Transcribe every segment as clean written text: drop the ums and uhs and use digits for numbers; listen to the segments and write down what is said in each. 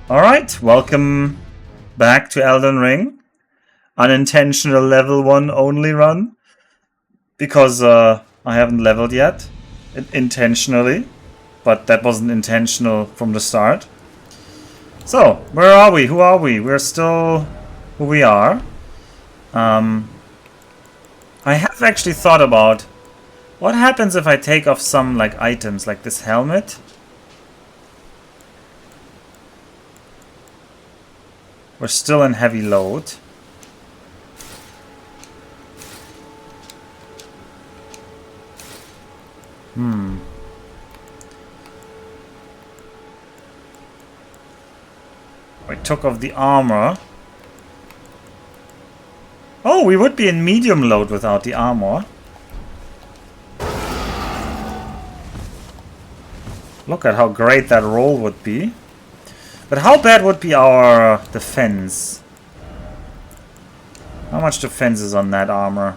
Alright, welcome back to Elden Ring. Unintentional level 1 only run. Because I haven't leveled yet. Intentionally. But that wasn't intentional from the start. So, where are we? Who are we? We're still who we are. I have actually thought about what happens if I take off some items like this helmet. We're still in heavy load. I took off the armor. Oh, we would be in medium load without the armor. Look at how great that roll would be. But how bad would be our defense? How much defense is on that armor?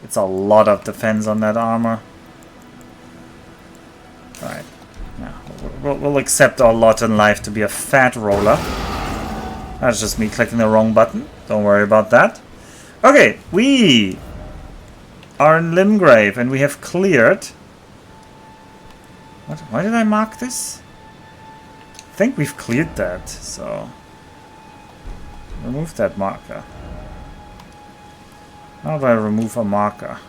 It's a lot of defense on that armor. Alright. Yeah, we'll accept our lot in life to be a fat roller. That's just me clicking the wrong button. Don't worry about that. Okay, we are in Limgrave and we have cleared... What? Why did I mark this? I think we've cleared that, so... Remove that marker. How do I remove a marker?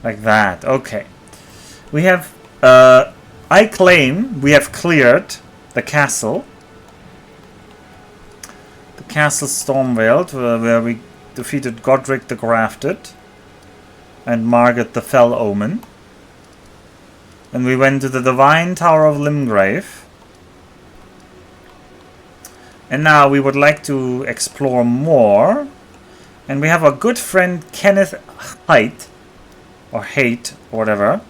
Like that, okay. We have... I claim we have cleared the castle. The castle Stormveiled, where we defeated Godric the Grafted and Margaret the Fell Omen. And we went to the Divine Tower of Limgrave. And now we would like to explore more. And we have a good friend, Kenneth Haight, or Haight, or whatever,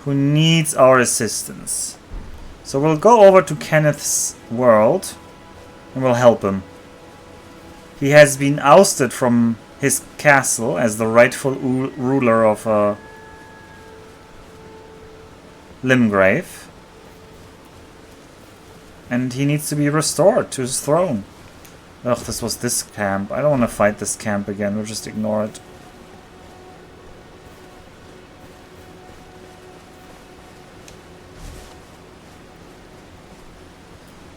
who needs our assistance. So we'll go over to Kenneth's world and we'll help him. He has been ousted from his castle as the rightful ruler of Limgrave. And he needs to be restored to his throne. Ugh, this was this camp. I don't want to fight this camp again. We'll just ignore it.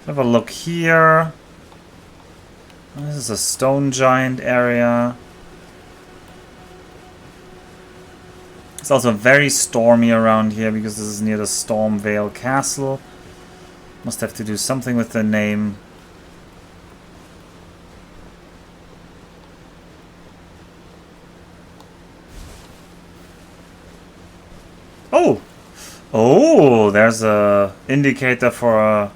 Have a look here. This is a stone giant area. It's also very stormy around here because this is near the Stormveil Castle. Must have to do something with the name. Oh! Oh, there's a indicator for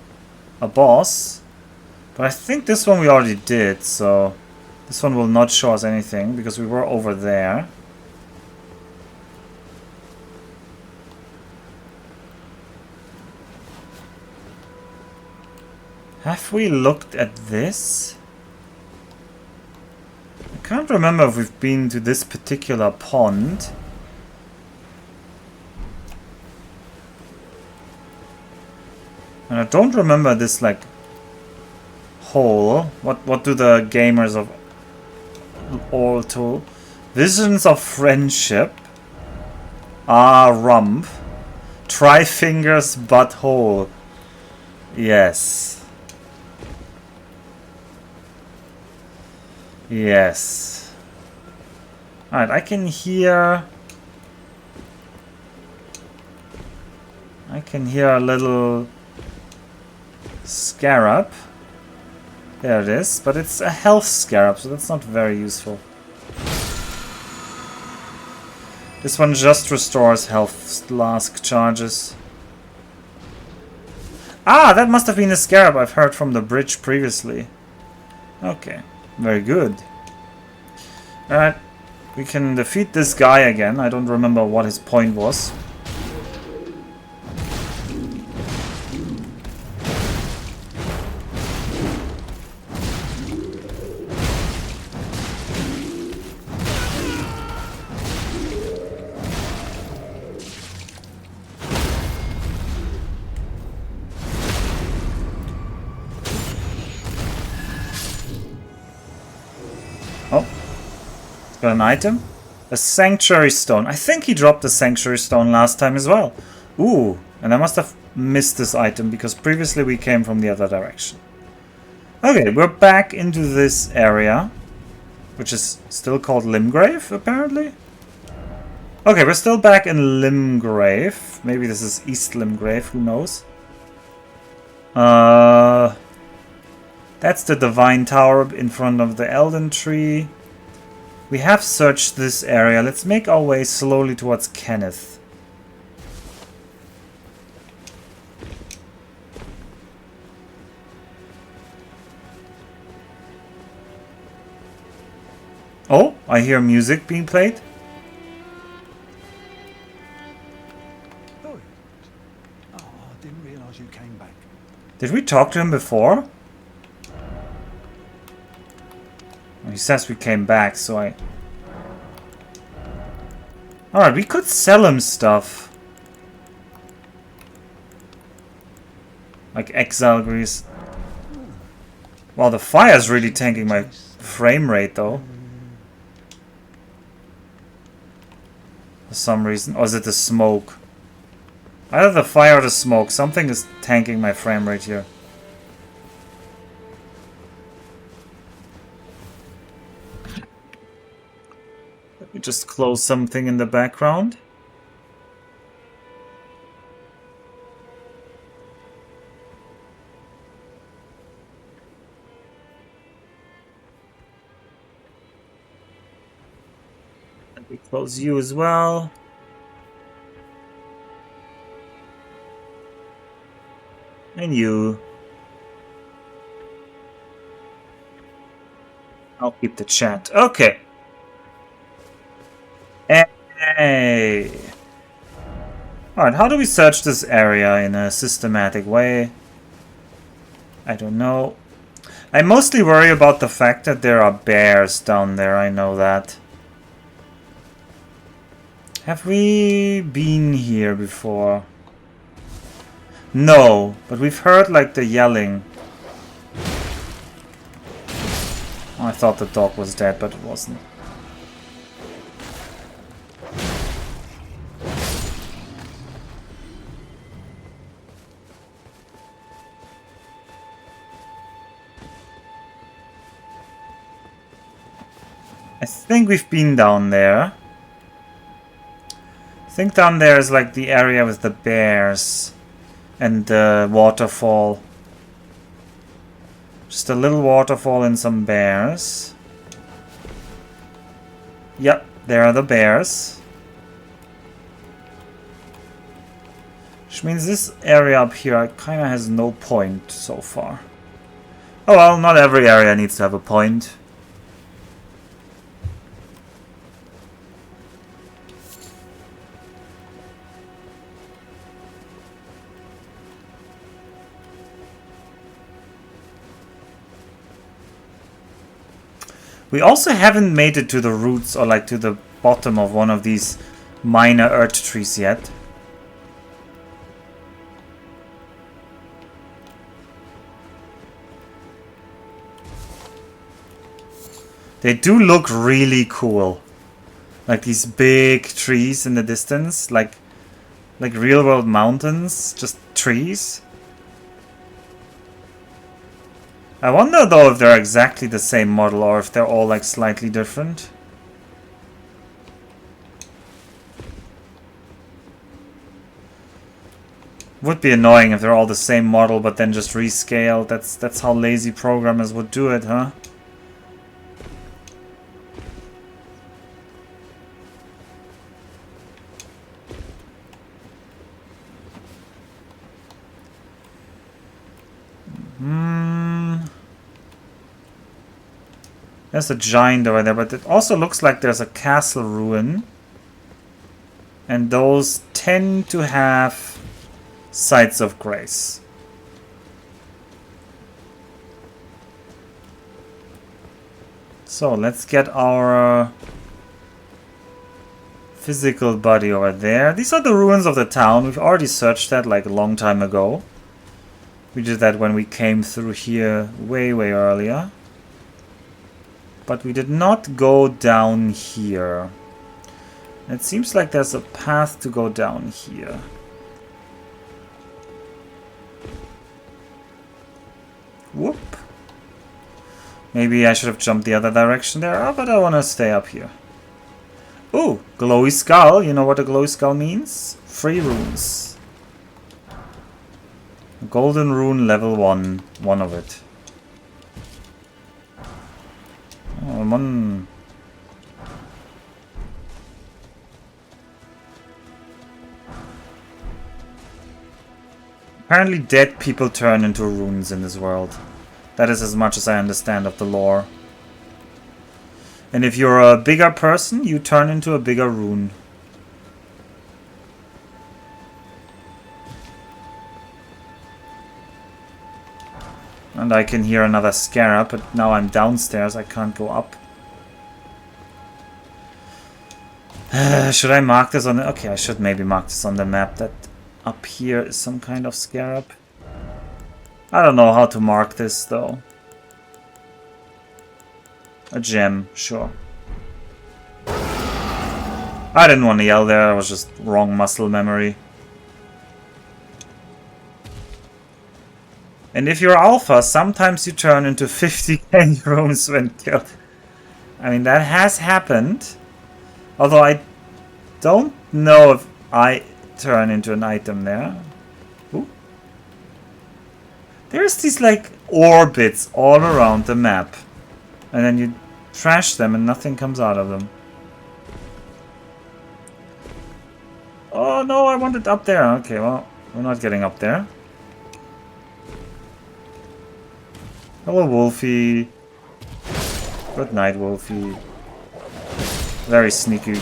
a boss. But I think this one we already did, so this one will not show us anything because we were over there. Have we looked at this? I can't remember if we've been to this particular pond. And I don't remember this hole. What do the gamers of all to? Visions of friendship. Ah, rump. Try fingers butthole. Yes. Yes. Alright, I can hear a little scarab. There it is, but it's a health scarab, so that's not very useful. This one just restores health flask charges. Ah, that must have been a scarab I've heard from the bridge previously. Okay, very good. Alright, we can defeat this guy again. I don't remember what his point was. Got an item? A sanctuary stone. I think he dropped the sanctuary stone last time as well. Ooh, and I must have missed this item because previously we came from the other direction. Okay, we're back into this area, which is still called Limgrave, apparently. Okay, we're still back in Limgrave. Maybe this is East Limgrave, who knows? That's the Divine Tower in front of the Elden Tree. We have searched this area. Let's make our way slowly towards Kenneth. Oh, I hear music being played. Oh, I didn't realize you came back. Did we talk to him before? He says we came back, so I... Alright, we could sell him stuff. Like exile grease. Wow, the fire's really tanking my frame rate, though. For some reason. Or is it the smoke? Either the fire or the smoke. Something is tanking my frame rate here. Let me just close something in the background. Let me close you as well. And you. I'll keep the chat. Okay. Hey. Alright, how do we search this area in a systematic way? I don't know. I mostly worry about the fact that there are bears down there, I know that. Have we been here before? No, but we've heard like the yelling. Oh, I thought the dog was dead, but it wasn't. I think we've been down there. I think down there is like the area with the bears and the waterfall. Just a little waterfall and some bears. Yep, there are the bears. Which means this area up here kind of has no point so far. Oh well, not every area needs to have a point. We also haven't made it to the roots or like to the bottom of one of these minor earth trees yet. They do look really cool. Like these big trees in the distance, like real world mountains, just trees. I wonder though if they're exactly the same model or if they're all like slightly different. Would be annoying if they're all the same model but then just rescaled. That's how lazy programmers would do it, huh? There's a giant over there, but it also looks like there's a castle ruin. And those tend to have sites of grace. So let's get our physical body over there. These are the ruins of the town. We've already searched that like a long time ago. We did that when we came through here way earlier. but we did not go down here. It seems like there's a path to go down here. Whoop. Maybe I should have jumped the other direction there, but I want to stay up here. Ooh, glowy skull. You know what a glowy skull means? Free runes. Golden rune level 1. One of it. Oh, one. Apparently dead people turn into runes in this world. That is as much as I understand of the lore. And if you're a bigger person, you turn into a bigger rune. And I can hear another scarab, but now I'm downstairs, I can't go up. Should I mark this on the... Okay, I should maybe mark this on the map, that up here is some kind of scarab. I don't know how to mark this, though. A gem, sure. I didn't want to yell there, I was just wrong muscle memory. And if you're alpha, sometimes you turn into 50k rooms when killed. I mean, that has happened. Although I don't know if I turn into an item there. Ooh. There's these like orbits all around the map. And then you trash them and nothing comes out of them. Oh no, I want it up there. Okay, well, we're not getting up there. Hello, Wolfie. Good night, Wolfie. Very sneaky.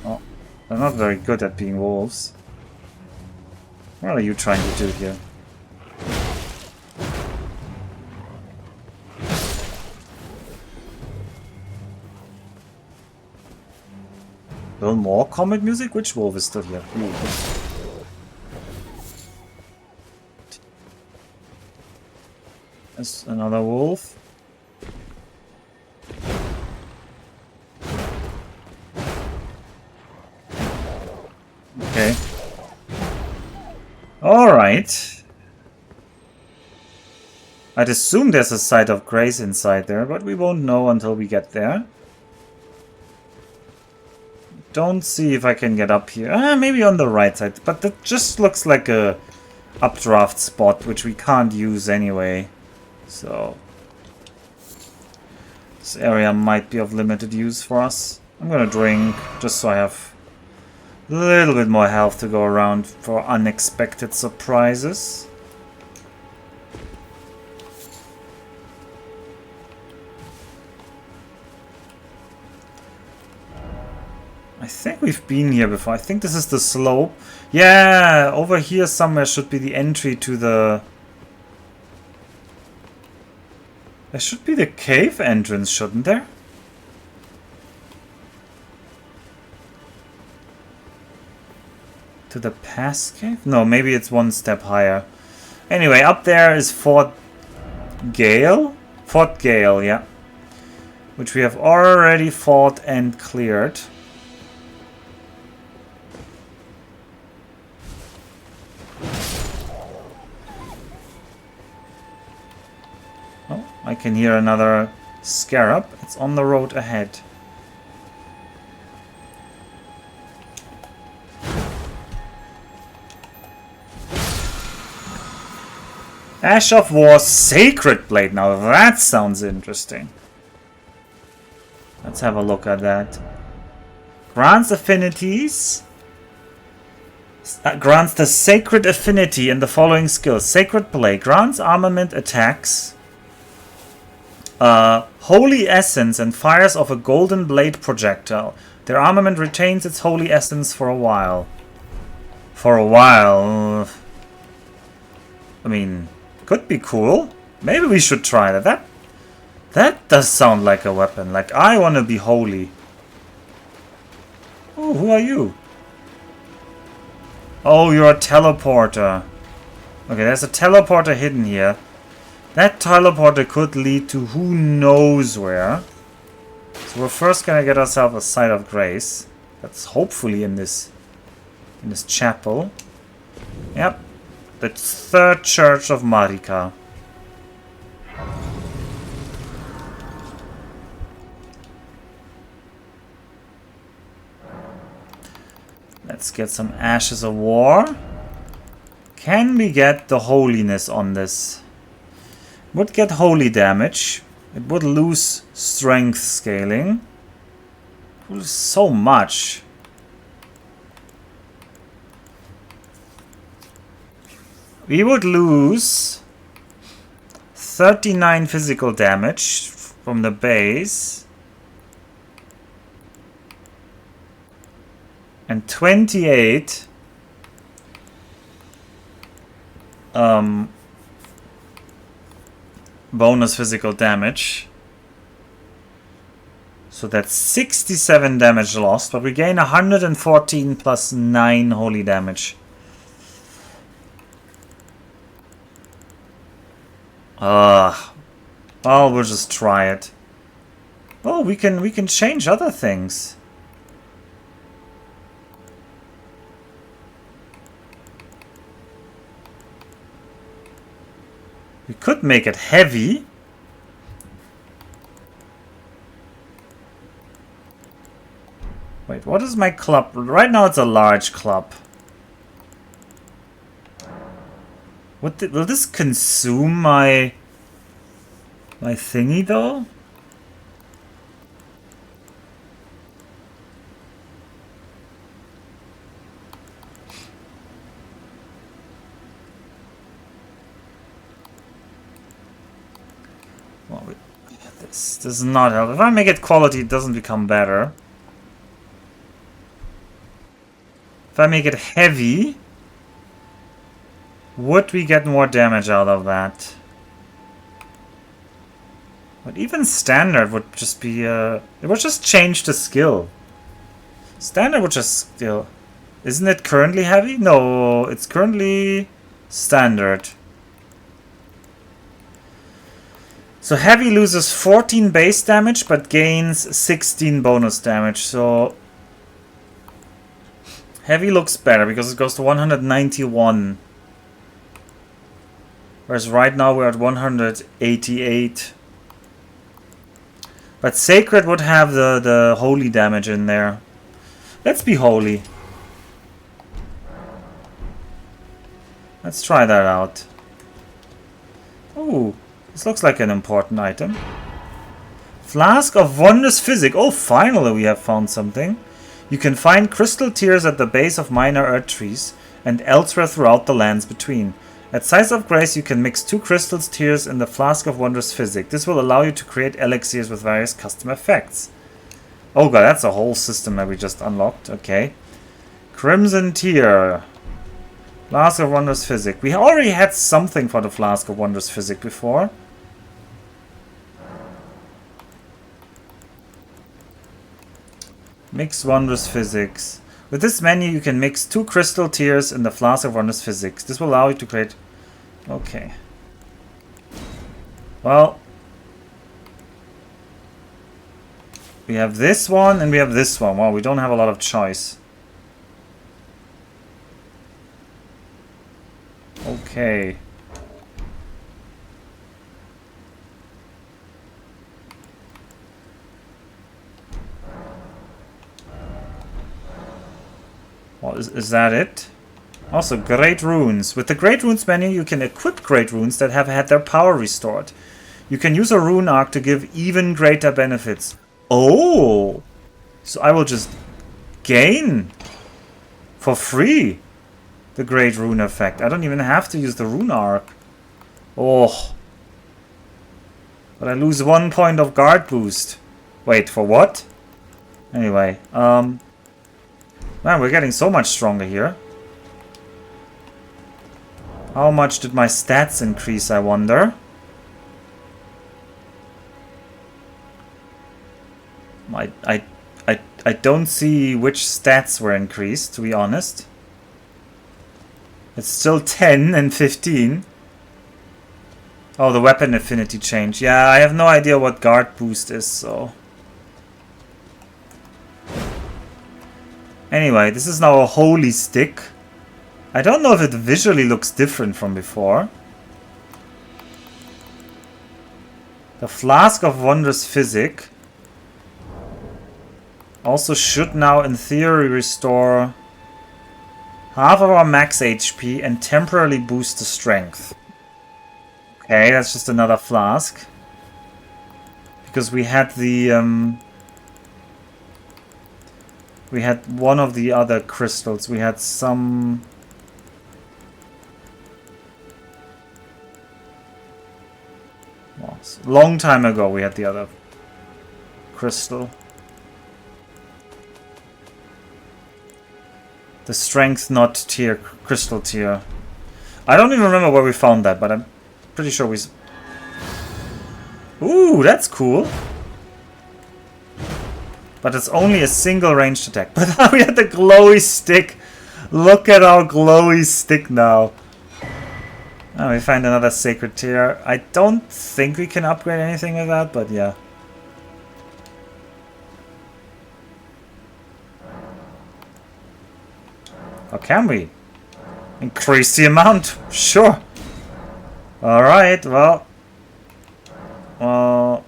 Oh, they're not very good at being wolves. What are you trying to do here? Little more comet music? Which wolf is still here? Ooh. There's another wolf. Okay. Alright. I'd assume there's a site of grace inside there, but we won't know until we get there. Don't see if I can get up here. Maybe on the right side, but that just looks like a updraft spot, which we can't use anyway. So this area might be of limited use for us. I'm gonna drink, just so I have a little bit more health to go around for unexpected surprises. I think we've been here before. I think this is the slope. Yeah, over here somewhere should be the entry to the... There should be the cave entrance, shouldn't there? To the pass cave? No, maybe it's one step higher. Anyway, up there is Fort Gale? Fort Gale, yeah. Which we have already fought and cleared. Oh, I can hear another scarab. It's on the road ahead. Ash of War Sacred Blade. Now that sounds interesting. Let's have a look at that. Grants affinities. Grants the Sacred Affinity in the following skills. Sacred Blade. Grants armament attacks. Holy Essence and fires off a golden blade projectile. Their armament retains its holy essence for a while. For a while. I mean... Could be cool. Maybe we should try that. That does sound like a weapon. Like, I want to be holy. Oh, who are you? Oh, you're a teleporter. Okay, there's a teleporter hidden here. That teleporter could lead to who knows where. So we're first gonna get ourselves a site of grace. That's hopefully in this chapel. Yep. The third church of Marika. Let's get some Ashes of War. Can we get the holiness on this? Would get holy damage. It would lose strength scaling. It would lose so much. We would lose 39 physical damage from the base. And 28 bonus physical damage. So that's 67 damage lost, but we gain 114 plus 9 holy damage. Well, we'll just try it. Oh, we can change other things. We could make it heavy. Wait, what is my club? Right now it's a large club. Will this consume my thingy though? Well, this does not help. If I make it quality, it doesn't become better. If I make it heavy, would we get more damage out of that? But even standard would just be it would just change the skill. Standard would just still... Isn't it currently heavy? No, it's currently standard. So heavy loses 14 base damage but gains 16 bonus damage. So heavy looks better because it goes to 191. Whereas right now we're at 188. But Sacred would have the holy damage in there. Let's be holy. Let's try that out. Ooh, this looks like an important item. Flask of Wondrous Physic. Oh, finally we have found something. You can find crystal tears at the base of minor earth trees and elsewhere throughout the lands between. At Size of Grace, you can mix 2 crystals tears in the Flask of Wondrous Physic. This will allow you to create elixirs with various custom effects. Oh god, that's a whole system that we just unlocked. Okay. Crimson Tear. Flask of Wondrous Physic. We already had something for the Flask of Wondrous Physic before. Mix Wondrous Physics. With this menu, you can mix 2 crystal tears in the Flask of Wondrous Physics. This will allow you to create... Okay. Well... We have this one and we have this one. Wow, we don't have a lot of choice. Okay. Well, is that it? Also, Great Runes. With the Great Runes menu, you can equip Great Runes that have had their power restored. You can use a rune arc to give even greater benefits. Oh! So I will just gain for free the Great Rune effect. I don't even have to use the rune arc. Oh. But I lose 1 point of guard boost. Wait, for what? Anyway, man, we're getting so much stronger here. How much did my stats increase, I wonder? I don't see which stats were increased, to be honest. It's still 10 and 15. Oh, the weapon affinity change. Yeah, I have no idea what guard boost is, so... Anyway, this is now a holy stick. I don't know if it visually looks different from before. The Flask of Wondrous Physic also should now, in theory, restore half of our max HP and temporarily boost the strength. Okay, that's just another flask. Because we had the... we had one of the other crystals. We had some... Well, long time ago we had the other crystal. The strength not tier, crystal tier. I don't even remember where we found that, but I'm pretty sure we... Ooh, that's cool. But it's only a single ranged attack. But now we have the glowy stick. Look at our glowy stick now. Oh, we find another sacred tier. I don't think we can upgrade anything with that, but yeah. Or can we? Increase the amount? Sure. Alright, well... no,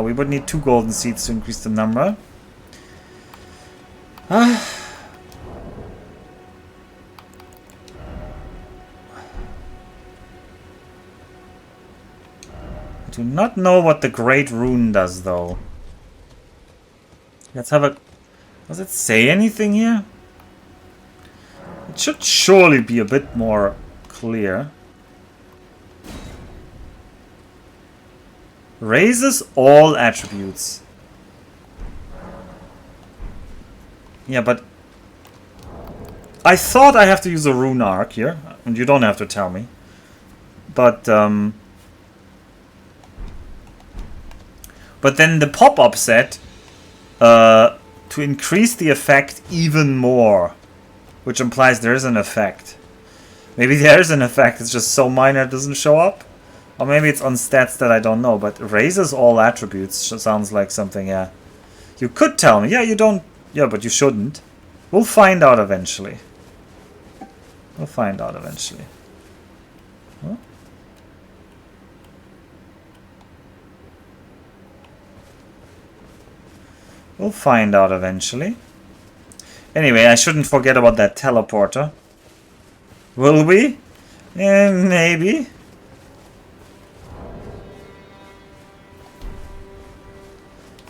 we would need 2 golden seeds to increase the number. I do not know what the Great Rune does, though. Let's have a... Does it say anything here? It should surely be a bit more clear. Raises all attributes. Yeah, but... I thought I have to use a rune arc here. And you don't have to tell me. But, But then the pop-up set... to increase the effect even more. Which implies there is an effect. Maybe there is an effect, it's just so minor it doesn't show up. Or maybe it's on stats that I don't know, but raises all attributes sounds like something, yeah. You could tell me, yeah, you don't, yeah, but you shouldn't. We'll find out eventually. We'll find out eventually. Huh? We'll find out eventually. Anyway, I shouldn't forget about that teleporter. Will we? Maybe.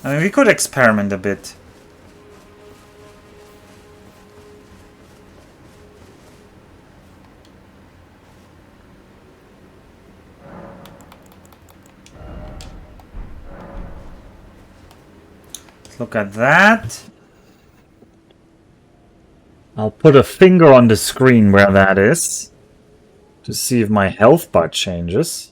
I mean, we could experiment a bit. Let's look at that. I'll put a finger on the screen where that is to see if my health bar changes.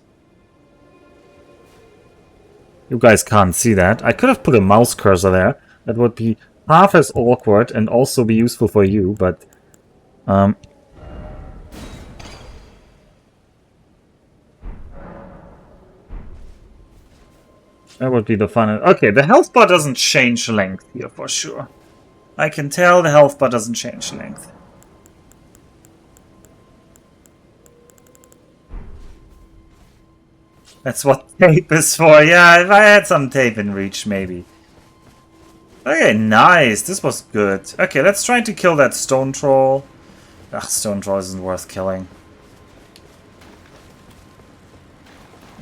You guys can't see that. I could have put a mouse cursor there. That would be half as awkward and also be useful for you, but... that would be the fun. Okay, the health bar doesn't change length here for sure. I can tell the health bar doesn't change length. That's what tape is for. Yeah, if I had some tape in reach, maybe. Okay, nice. This was good. Okay, let's try to kill that stone troll. Ugh, stone troll isn't worth killing.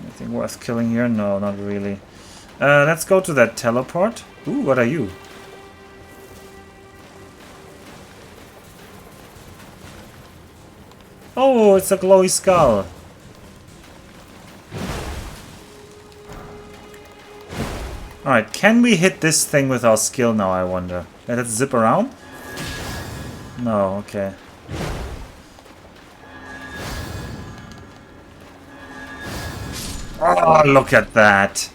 Anything worth killing here? No, not really. Let's go to that teleport. Ooh, what are you? Oh, it's a glowy skull. Alright, can we hit this thing with our skill now, I wonder? Let it zip around? No, okay. Oh, look at that.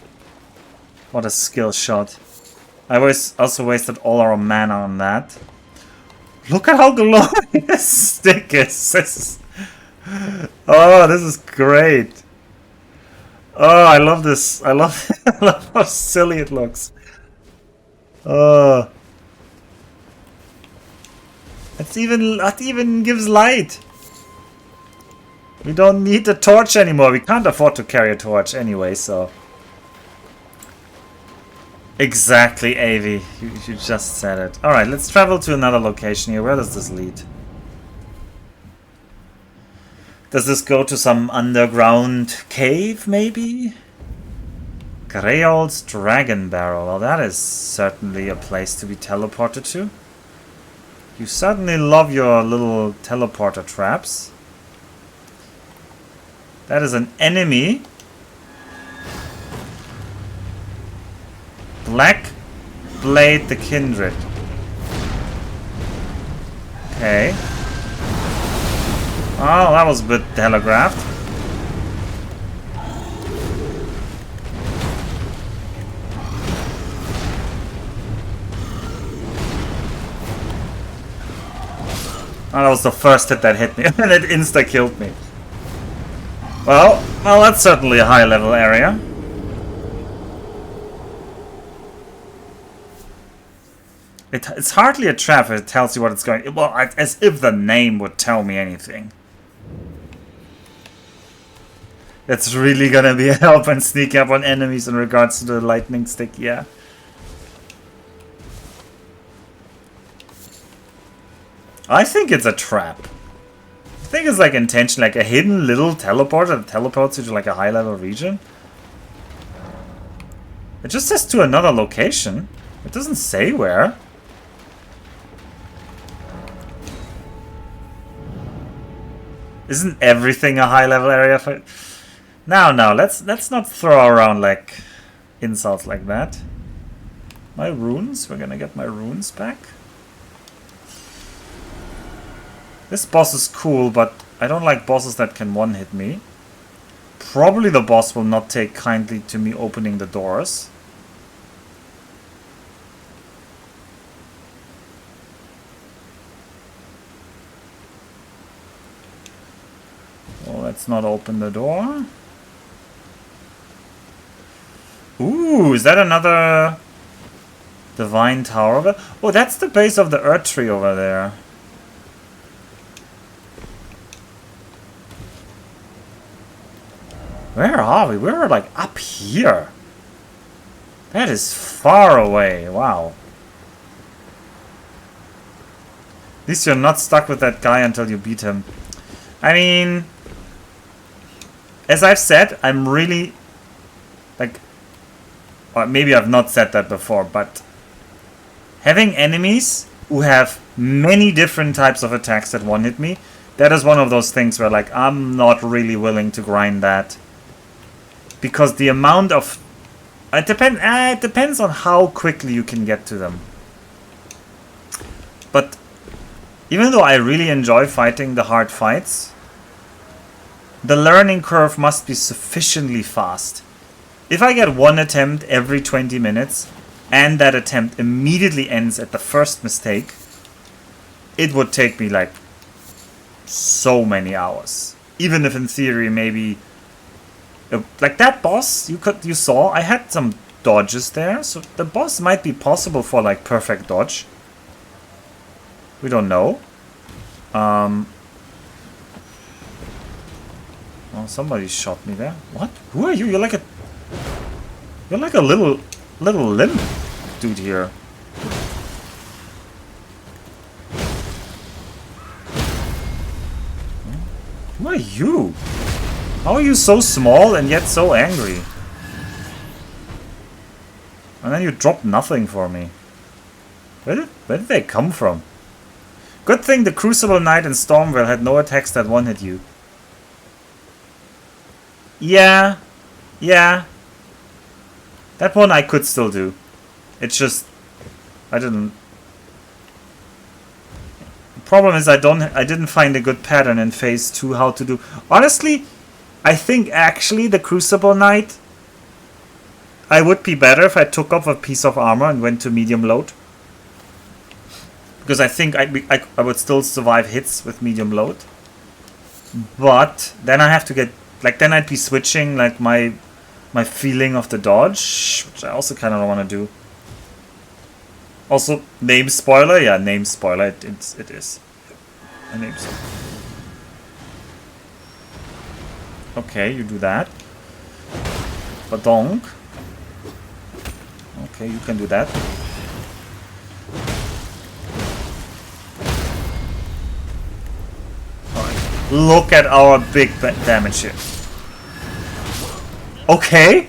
What a skill shot. I also wasted all our mana on that. Look at how glowing this stick is. Oh, this is great. Oh, I love this. I love, I love how silly it looks. Oh, that even gives light. We don't need the torch anymore. We can't afford to carry a torch anyway, so. Exactly, Avi. You just said it. Alright, let's travel to another location here. Where does this lead? Does this go to some underground cave, maybe? Greol's Dragon Barrow. Well, that is certainly a place to be teleported to. You certainly love your little teleporter traps. That is an enemy. Black Blade the Kindred. Okay. Oh, that was a bit telegraphed. Oh, that was the first hit that hit me, and it insta-killed me. Well, that's certainly a high-level area. It's hardly a trap if it tells you what it's going... Well, as if the name would tell me anything. That's really gonna be a help and sneak up on enemies in regards to the lightning stick, yeah. I think it's a trap. I think it's like intention, like a hidden little teleporter that teleports you to like a high level region. It just says to another location. It doesn't say where. Isn't everything a high level area for... No, let's not throw around like insults like that. My runes, we're gonna get my runes back. This boss is cool, but I don't like bosses that can one-hit me. Probably the boss will not take kindly to me opening the doors. Well, let's not open the door. Ooh, is that another divine tower over? Oh, that's the base of the Earth Tree over there. Where are we? We're like up here. That is far away. Wow. At least you're not stuck with that guy until you beat him. I mean, as I've said, I'm really like, or maybe I've not said that before, but having enemies who have many different types of attacks that one hit me, that is one of those things where like I'm not really willing to grind that. Because the amount of... It depends on how quickly you can get to them. But even though I really enjoy fighting the hard fights, the learning curve must be sufficiently fast. If I get one attempt every 20 minutes, and that attempt immediately ends at the first mistake, it would take me like so many hours. Even if in theory maybe... Like that boss, you saw, I had some dodges there, so the boss might be possible for like perfect dodge. We don't know. Oh, somebody shot me there. What? Who are you? You're like a little limp dude here. Who are you? How are you so small and yet so angry? And then you drop nothing for me. Where did they come from? Good thing the Crucible Knight and Stormwell had no attacks that one-hit you. Yeah. That one I could still do. It's just... I didn't... The problem is I didn't find a good pattern in Phase 2 how to do... Honestly... I think actually the Crucible Knight, I would be better if I took off a piece of armor and went to medium load. Because I think I would still survive hits with medium load. But then I have to get like then I'd be switching like my feeling of the dodge, which I also kind of don't want to do. Also, name spoiler, yeah, name spoiler. It is a name spoiler. Okay, you do that. Badonk. Okay, you can do that. Alright. Look at our big damage here. Okay.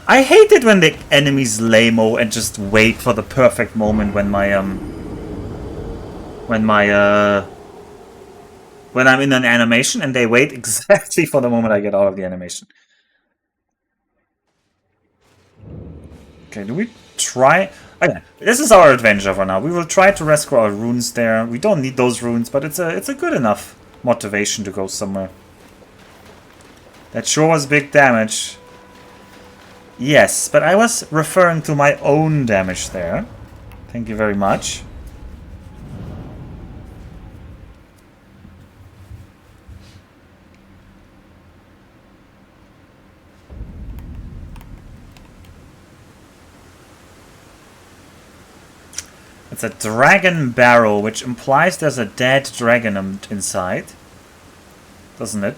I hate it when the enemies lame-o and just wait for the perfect moment when when I'm in an animation and they wait exactly for the moment I get out of the animation. Okay, do we try? Okay, this is our adventure for now. We will try to rescue our runes there. We don't need those runes, but it's a good enough motivation to go somewhere. That sure was big damage. Yes, but I was referring to my own damage there. Thank you very much. It's a dragon barrow, which implies there's a dead dragon inside. Doesn't it?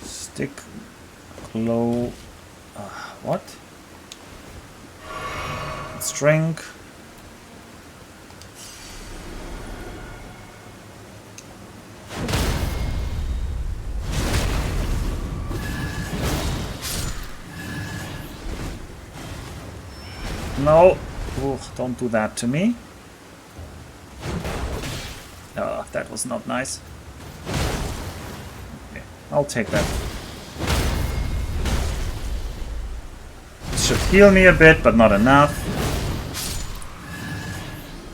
Stick, glow, what? Let's drink. No, ooh, don't do that to me. Oh, that was not nice. Okay, I'll take that. Should heal me a bit, but not enough.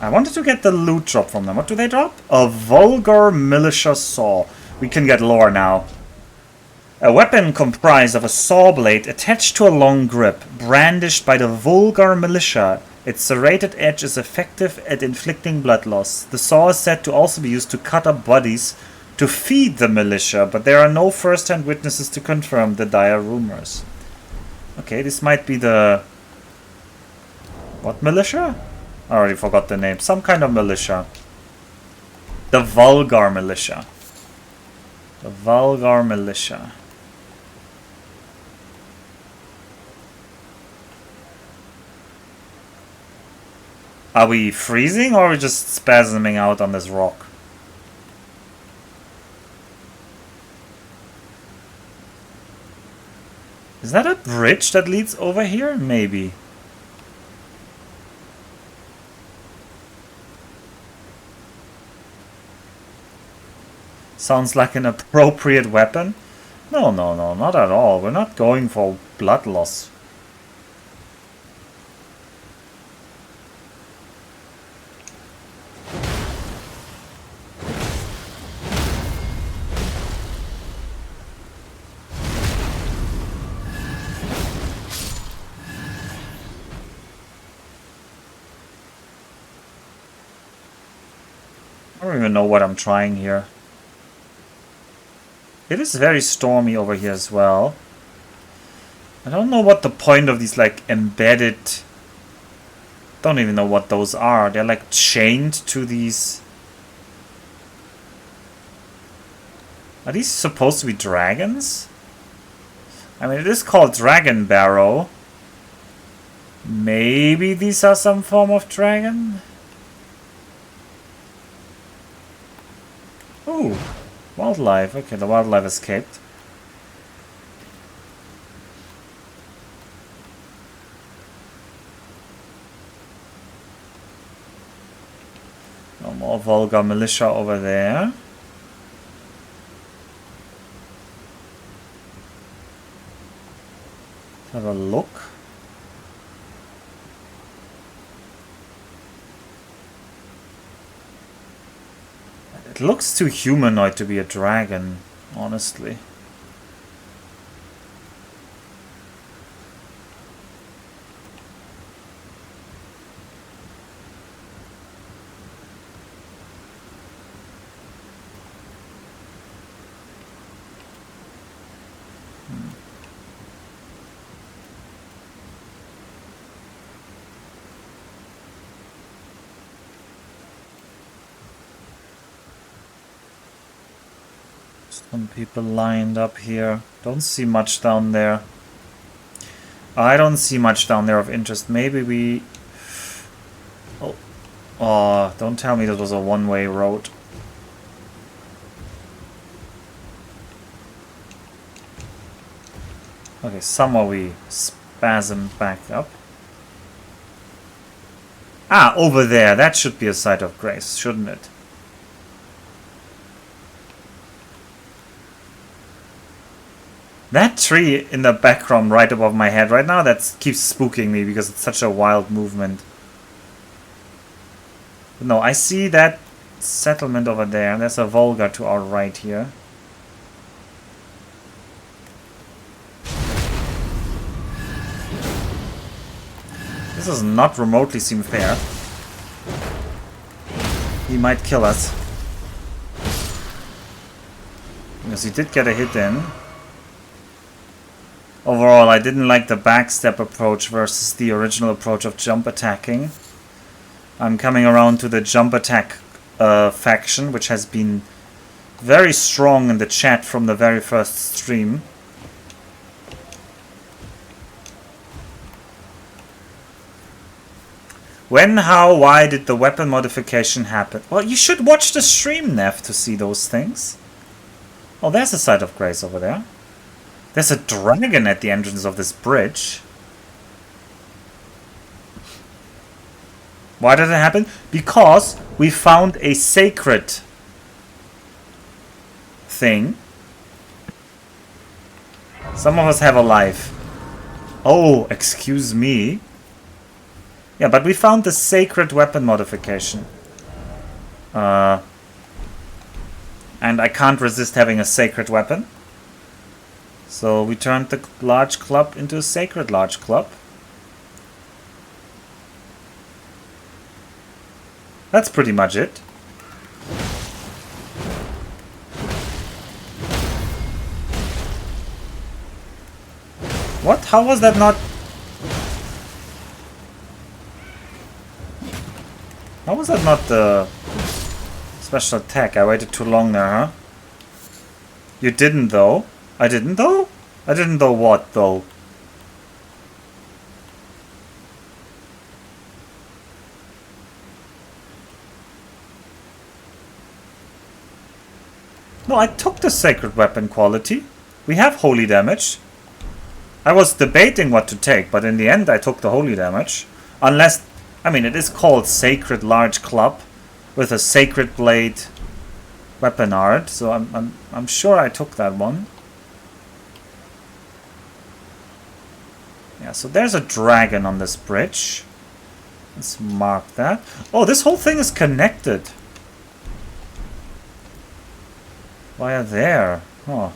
I wanted to get the loot drop from them. What do they drop? A vulgar militia saw. We can get lore now. A weapon comprised of a saw blade attached to a long grip, brandished by the vulgar militia. Its serrated edge is effective at inflicting blood loss. The saw is said to also be used to cut up bodies to feed the militia, but there are no first-hand witnesses to confirm the dire rumors. Okay, this might be the... What militia? I already forgot the name. Some kind of militia. The vulgar militia. The vulgar militia. Are we freezing or are we just spasming out on this rock? Is that a bridge that leads over here? Maybe. Sounds like an appropriate weapon. No, no, no, not at all. We're not going for blood loss. I don't even know what I'm trying here. It is very stormy over here as well. I don't know what the point of these like embedded... Don't even know what those are. They're like chained to these... Are these supposed to be dragons? I mean, it is called Dragon Barrow. Maybe these are some form of dragon? Ooh, wildlife. Okay, the wildlife escaped. No more vulgar militia over there. Let's have a look. It It looks too humanoid to be a dragon, honestly. Some people lined up here. Don't see much down there. I don't see much down there of interest. Maybe we... Oh, don't tell me this was a one-way road. Okay, somewhere we spasm back up. Ah, over there. That should be a site of grace, shouldn't it? That tree in the background right above my head right now, that keeps spooking me because it's such a wild movement. No, I see that settlement over there. There's a Volga to our right here. This does not remotely seem fair. He might kill us. Because he did get a hit in. Overall, I didn't like the backstep approach versus the original approach of jump attacking. I'm coming around to the jump attack faction, which has been very strong in the chat from the very first stream. When, how, why did the weapon modification happen? Well, you should watch the stream, Nev, to see those things. Oh, there's a site of grace over there. There's a dragon at the entrance of this bridge. Why did it happen? Because we found a sacred thing. Some of us have a life. Oh, excuse me. Yeah, but we found the sacred weapon modification. And I can't resist having a sacred weapon. So we turned the large club into a sacred large club. That's pretty much it. What? How was that not... How was that not the special attack? I waited too long there, huh? You didn't, though. I didn't, though? I didn't, though what, though? No, I took the sacred weapon quality. We have holy damage. I was debating what to take, but in the end I took the holy damage. Unless, I mean, it is called sacred large club with a sacred blade weapon art, so I'm sure I took that one. Yeah, so there's a dragon on this bridge. Let's mark that. Oh, this whole thing is connected. Via there. Oh.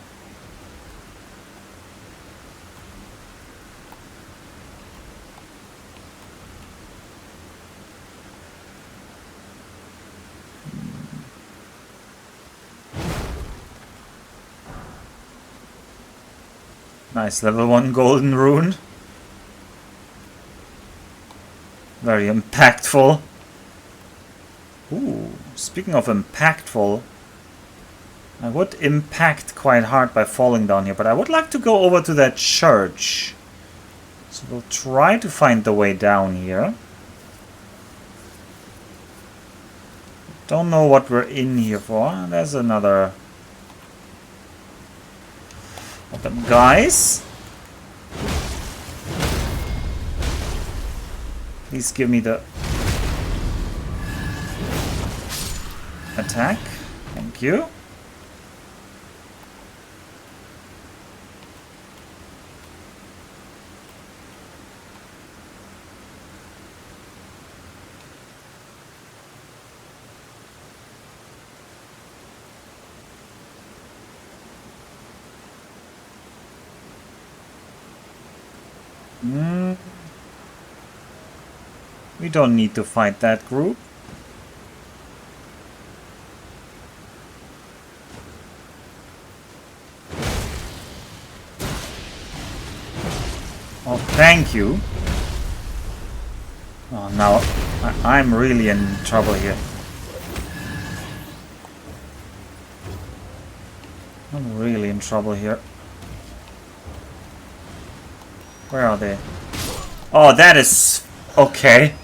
Nice level 1 golden rune. Very impactful. Ooh, speaking of impactful, I would impact quite hard by falling down here, but I would like to go over to that church. So we'll try to find the way down here. Don't know what we're in here for. There's another of them guys. Please give me the attack. Thank you. Mm, we don't need to fight that group. Oh, thank you. Oh, now I'm really in trouble here. I'm really in trouble here. Where are they? Oh, that is... okay.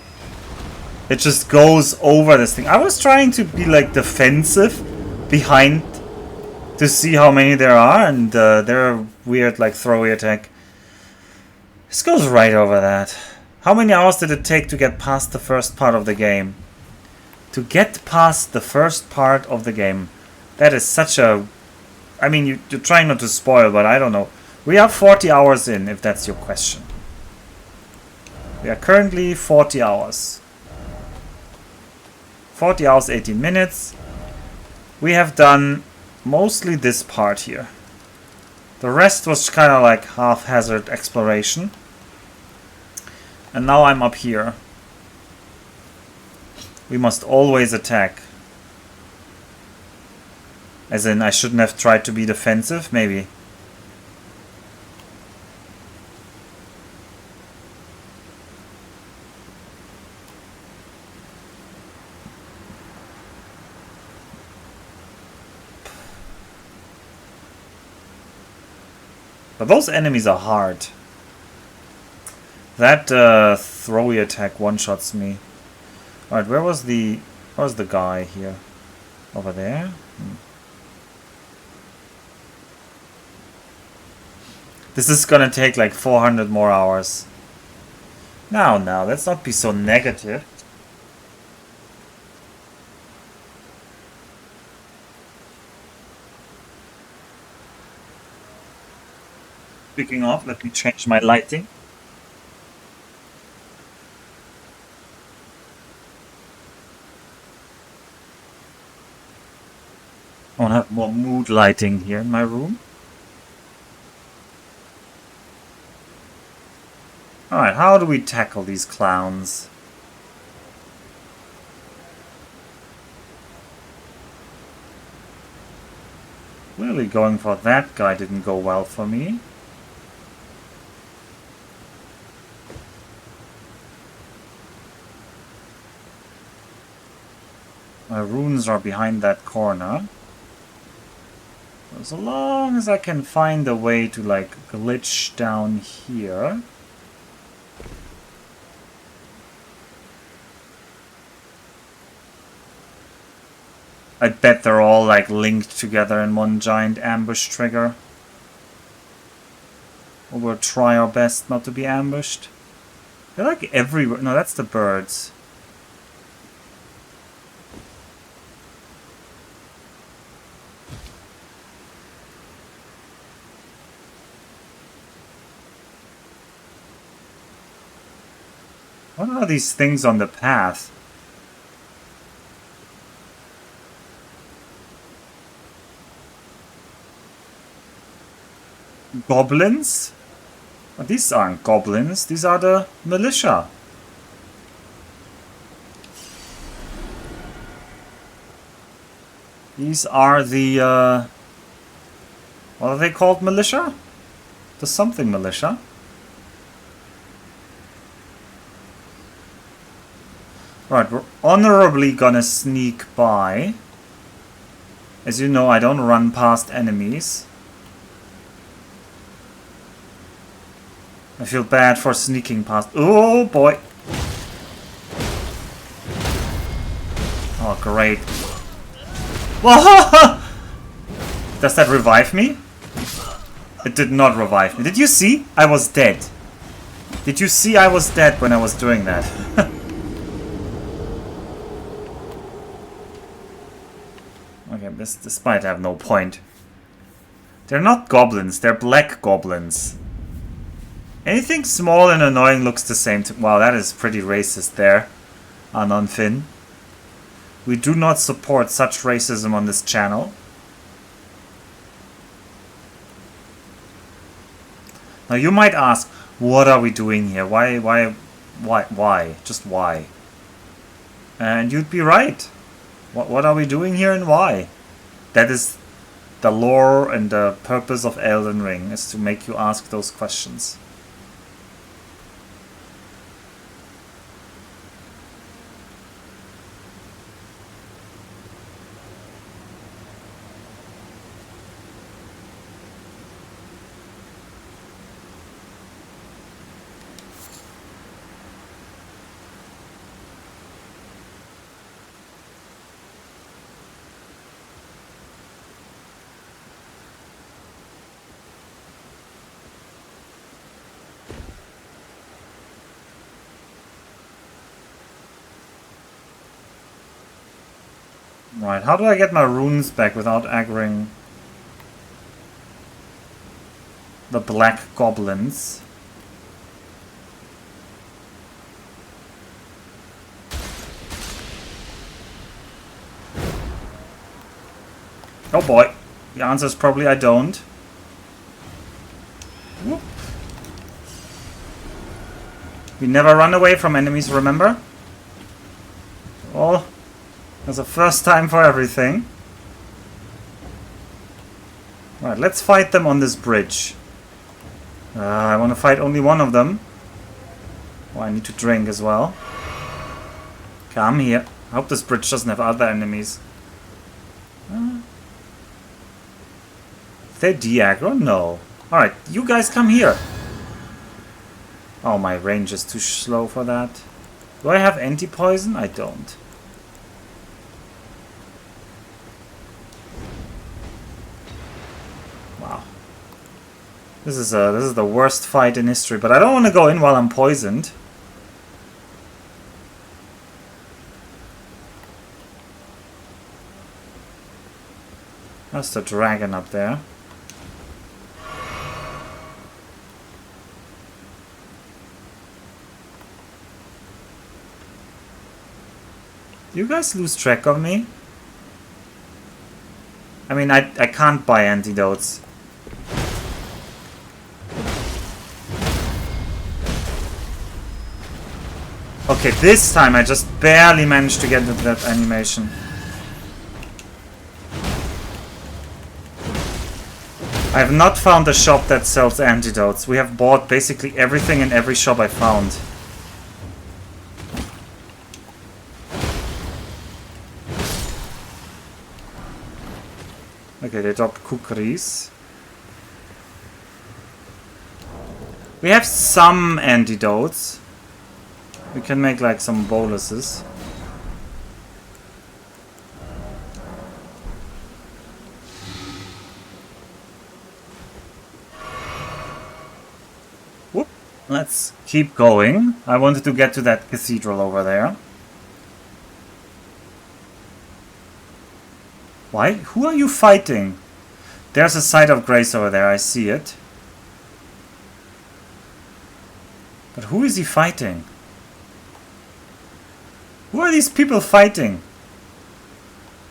It just goes over this thing. I was trying to be like defensive behind to see how many there are, and they're a weird like throwy attack. This goes right over that. How many hours did it take to get past the first part of the game? To get past the first part of the game. That is such a... I mean, you're trying not to spoil, but I don't know. We are 40 hours in, if that's your question. We are currently 40 hours. 40 hours, 18 minutes. We have done mostly this part here. The rest was kind of like haphazard exploration. And now I'm up here. We must always attack. As in, I shouldn't have tried to be defensive, maybe. But those enemies are hard. That throwy attack one-shots me. Alright, where's the guy here? Over there? This is gonna take like 400 more hours. Now, let's not be so negative. Speaking of, let me change my lighting. I want to have more mood lighting here in my room. Alright, how do we tackle these clowns? Clearly going for that guy didn't go well for me. My runes are behind that corner. As long as I can find a way to like glitch down here. I bet they're all like linked together in one giant ambush trigger. We'll try our best not to be ambushed. They're like everywhere. No, that's the birds. What are these things on the path? Goblins? Oh, these aren't goblins, these are the militia. These are the, what are they called, militia? The something militia. Right, we're honorably gonna sneak by. As you know, I don't run past enemies. I feel bad for sneaking past. Oh boy! Oh, great. Whoa! Does that revive me? It did not revive me. Did you see? I was dead. Did you see I was dead when I was doing that? Okay, this might have no point. They're not goblins, they're black goblins. Anything small and annoying looks the same to... Wow, that is pretty racist there, Anonfin. We do not support such racism on this channel. Now you might ask, What are we doing here? Why? Just why? And you'd be right. What are we doing here and why? That is the lore and the purpose of Elden Ring, is to make you ask those questions. Right, how do I get my runes back without aggroing the black goblins? Oh boy. The answer is probably I don't. Whoop. We never run away from enemies, remember? Oh, there's a first time for everything. Right, let's fight them on this bridge. I want to fight only one of them. Oh, I need to drink as well. Come here. I hope this bridge doesn't have other enemies. They're de-aggro? No. Alright, you guys come here. Oh, my range is too slow for that. Do I have anti-poison? I don't. Wow. This is the worst fight in history, but I don't want to go in while I'm poisoned. That's the dragon up there. Do you guys lose track of me? I mean, I can't buy antidotes. Okay, this time I just barely managed to get into that animation. I have not found a shop that sells antidotes. We have bought basically everything in every shop I found. Okay, they dropped kukris. We have some antidotes. We can make like some boluses. Whoop. Let's keep going. I wanted to get to that cathedral over there. Why? Who are you fighting? There's a site of grace over there, I see it. But who is he fighting? Who are these people fighting?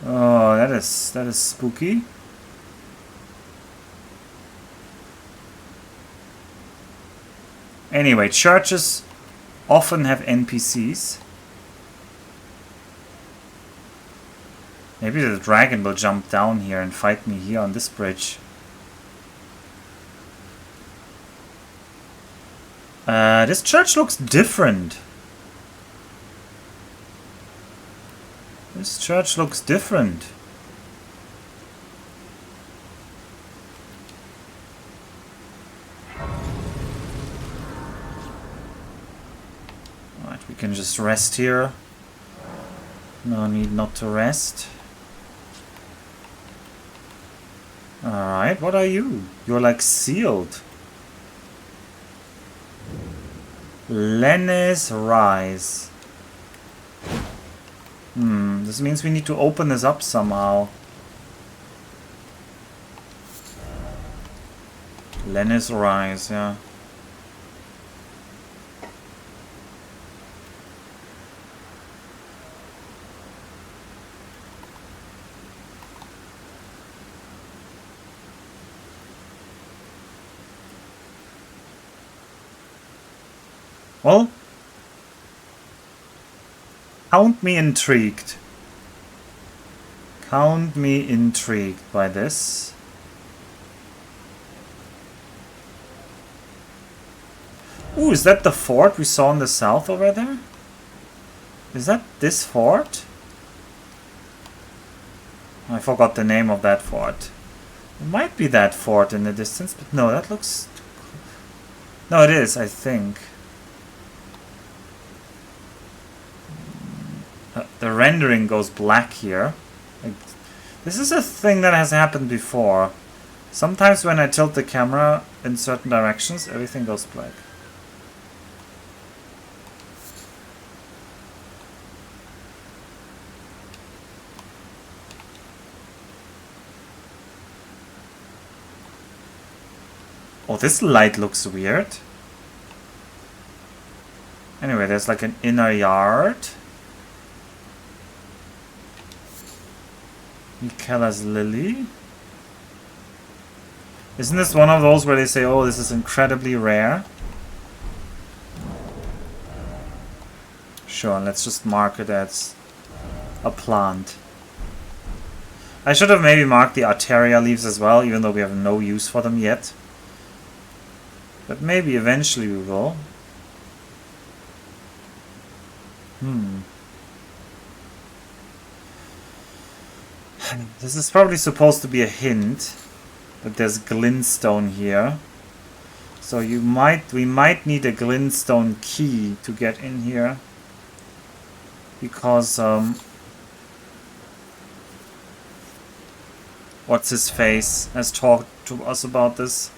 Oh, that is spooky. Anyway, churches often have NPCs. Maybe the dragon will jump down here and fight me here on this bridge. This church looks different. This church looks different. Alright, we can just rest here. No need not to rest. Alright, what are you? You're like sealed. Lennis Rise. This means we need to open this up somehow. Lennis Rise, yeah. Well, count me intrigued. Count me intrigued by this. Ooh, is that the fort we saw in the south over there? Is that this fort? I forgot the name of that fort. It might be that fort in the distance, but no, that looks... No, it is, I think. The rendering goes black here. Like, this is a thing that has happened before. Sometimes when I tilt the camera in certain directions, everything goes black. Oh, this light looks weird. Anyway, there's like an inner yard. Mikaela's lily. Isn't this one of those where they say, oh, this is incredibly rare? Sure, let's just mark it as a plant. I should have maybe marked the Arteria leaves as well, even though we have no use for them yet. But maybe eventually we will. This is probably supposed to be a hint that there's glintstone here. So we might need a glintstone key to get in here. Because what's his face has talked to us about this.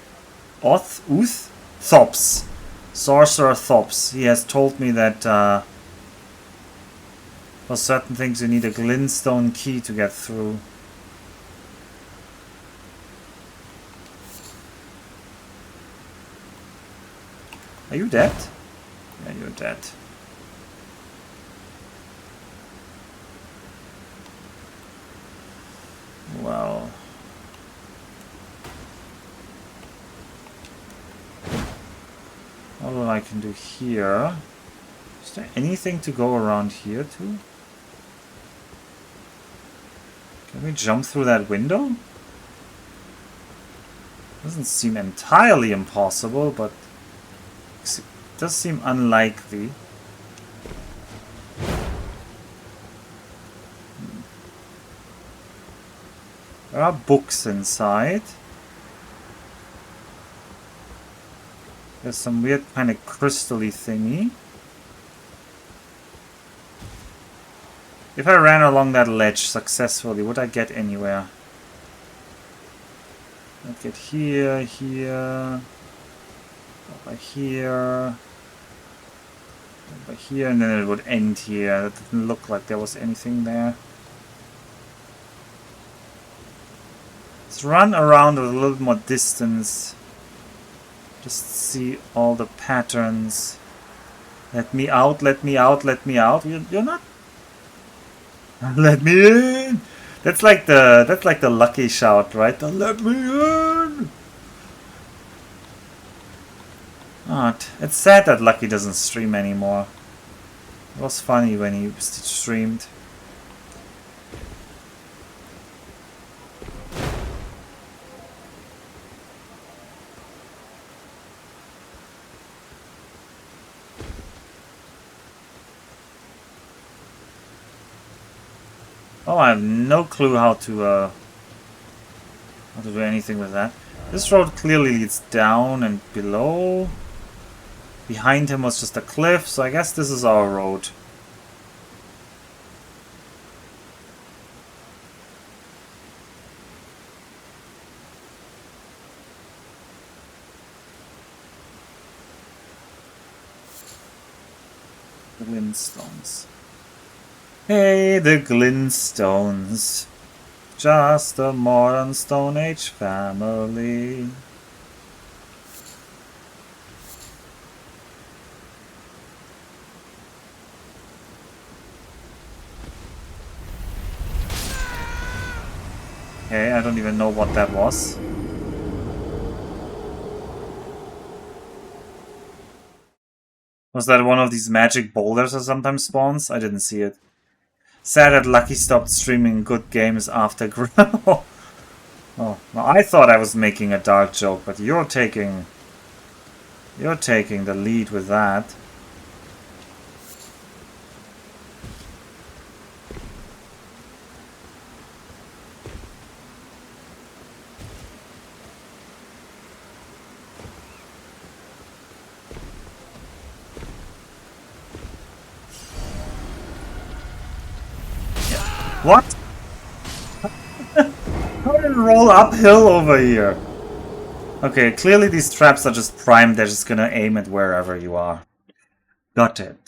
Thops. Sorcerer Thops. He has told me that for certain things you need a glintstone key to get through. Are you dead? Yeah, you're dead. Well... All I can do here... Is there anything to go around here too? Can we jump through that window? Doesn't seem entirely impossible, but it does seem unlikely. There are books inside. There's some weird kind of crystal-y thingy. If I ran along that ledge successfully, would I get anywhere? I'd get here, here, over here, over here, and then it would end here. It didn't look like there was anything there. Let's run around with a little more distance. Just see all the patterns. Let me out, let me out, let me out. You're not... Let me in! That's like the Lucky shout, right? The let me in! Oh, it's sad that Lucky doesn't stream anymore. It was funny when he streamed. Oh, I have no clue how to do anything with that. This road clearly leads down and below. Behind him was just a cliff, so I guess this is our road. The glintstones. Hey, the glintstones. Just a modern Stone Age family. Okay, I don't even know what that was. Was that one of these magic boulders that sometimes spawns? I didn't see it. Sad that Lucky stopped streaming good games after Grow. Oh, well, I thought I was making a dark joke, but you're taking the lead with that. What? How did it roll uphill over here? Okay, clearly these traps are just primed. They're just gonna aim at wherever you are. Got it.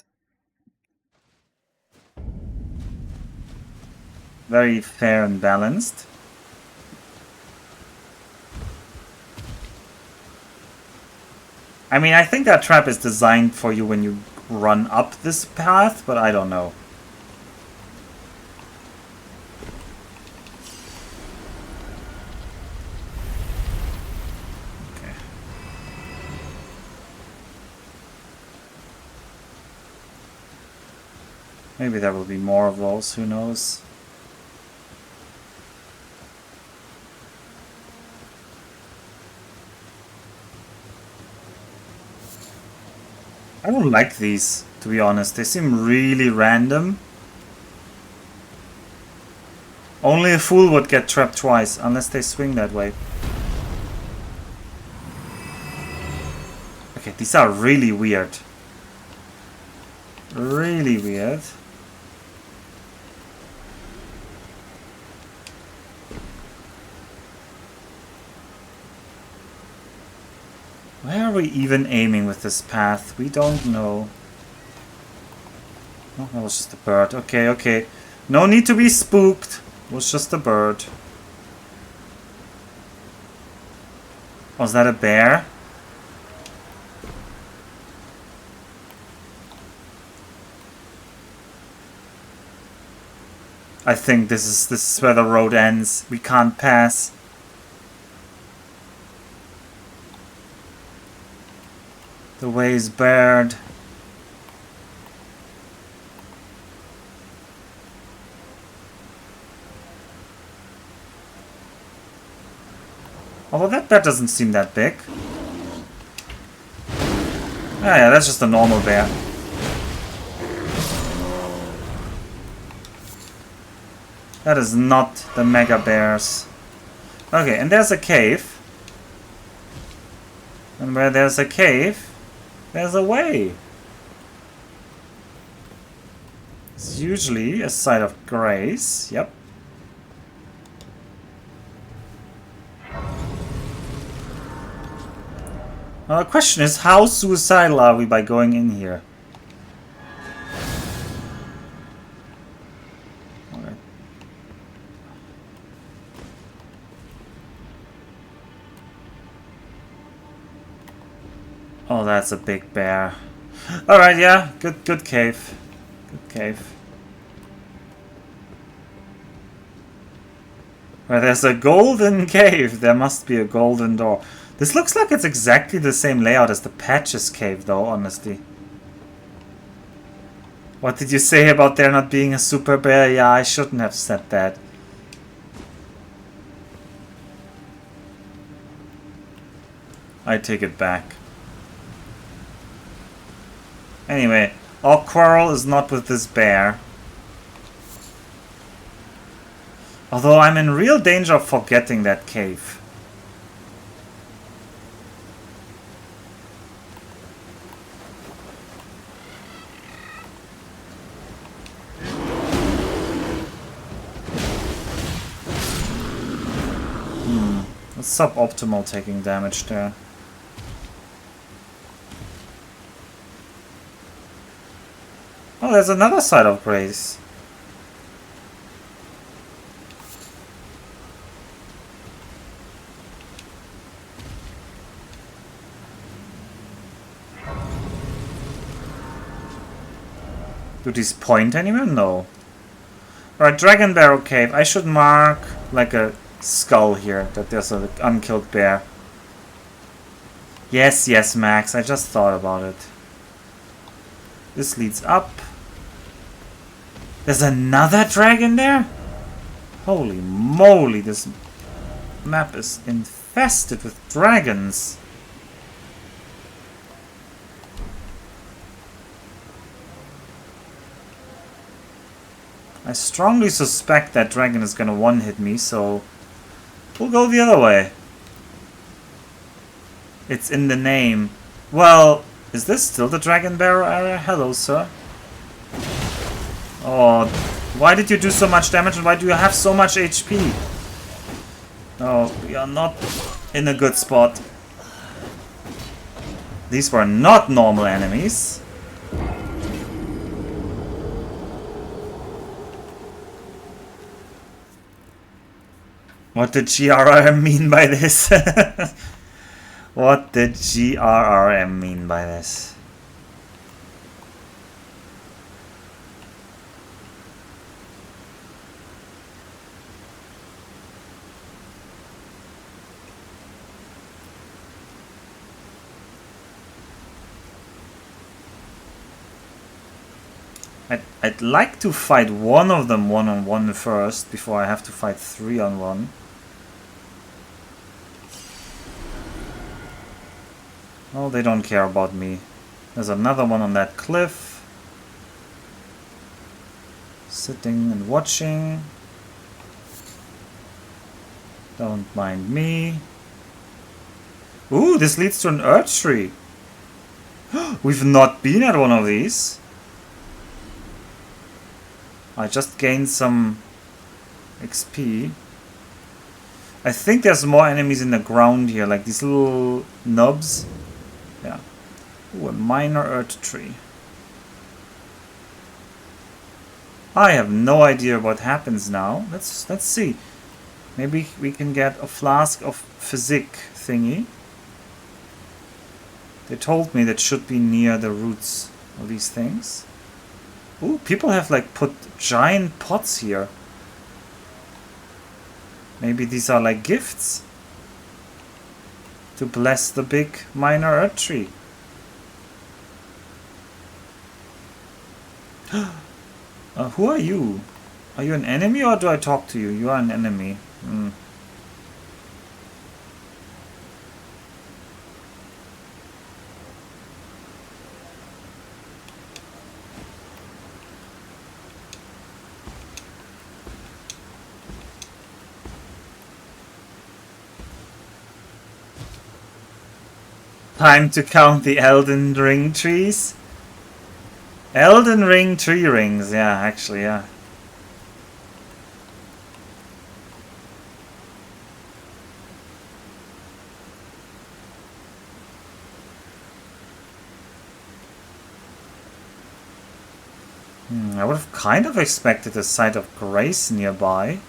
Very fair and balanced. I mean, I think that trap is designed for you when you run up this path, but I don't know. Maybe there will be more of those, who knows? I don't like these, to be honest. They seem really random. Only a fool would get trapped twice, unless they swing that way. Okay, these are really weird. Really weird. Where are we even aiming with this path? We don't know. Oh, that was just a bird. Okay, okay. No need to be spooked. It was just a bird. Was that a bear? I think this is where the road ends. We can't pass. The way is barred. Although that doesn't seem that big. Ah, yeah, that's just a normal bear. That is not the mega bears. Okay, and there's a cave. And where there's a cave, there's a way. It's usually a site of grace. Yep. Now the question is, how suicidal are we by going in here? Alright. Oh, that's a big bear. Alright, yeah, good cave. Good cave. Where there's a golden cave, there must be a golden door. This looks like it's exactly the same layout as the Patches cave, though, honestly. What did you say about there not being a super bear? Yeah, I shouldn't have said that. I take it back. Anyway, our quarrel is not with this bear. Although I'm in real danger of forgetting that cave. It's suboptimal taking damage there. Oh, there's another side of grace. Do these point anywhere? No. Alright, Dragon Barrow Cave. I should mark like a skull here, that there's an unkilled bear. Yes, yes, Max, I just thought about it. This leads up. There's another dragon there? Holy moly, this map is infested with dragons. I strongly suspect that dragon is gonna one-hit me, so we'll go the other way. It's in the name. Well, is this still the Dragon Barrow area? Hello, sir. Oh, why did you do so much damage and why do you have so much HP? Oh, we are not in a good spot. These were not normal enemies. What did GRRM mean by this? What did GRRM mean by this? I'd like to fight one of them one-on-one first before I have to fight 3-on-1. Oh, they don't care about me. There's another one on that cliff. Sitting and watching. Don't mind me. Ooh, this leads to an earth tree. We've not been at one of these. I just gained some XP. I think there's more enemies in the ground here, like these little nubs. Yeah. Ooh, a minor earth tree. I have no idea what happens now. Let's see. Maybe we can get a flask of physic thingy. They told me that should be near the roots of these things. Ooh, people have like put giant pots here. Maybe these are like gifts to bless the big minor earth tree. Who are you? Are you an enemy or do I talk to you? You are an enemy. Time to count the Elden Ring trees. Elden Ring tree rings, yeah, actually, yeah. I would have kind of expected a site of grace nearby.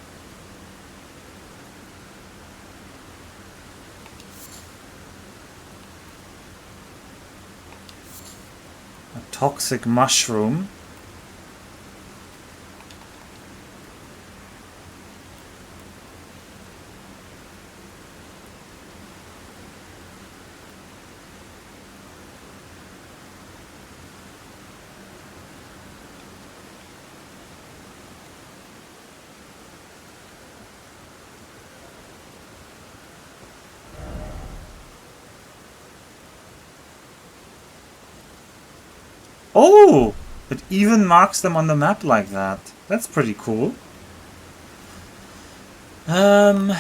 Toxic mushroom. Oh! It even marks them on the map like that. That's pretty cool. Well,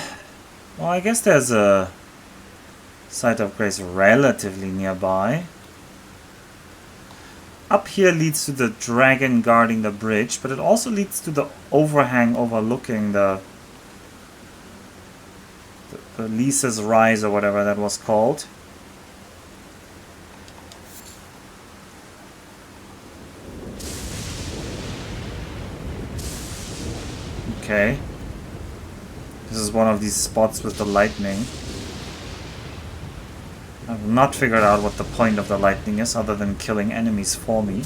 I guess there's a site of grace relatively nearby. Up here leads to the dragon guarding the bridge, but it also leads to the overhang overlooking the Lisa's Rise or whatever that was called. Okay. This is one of these spots with the lightning. I've not figured out what the point of the lightning is other than killing enemies for me.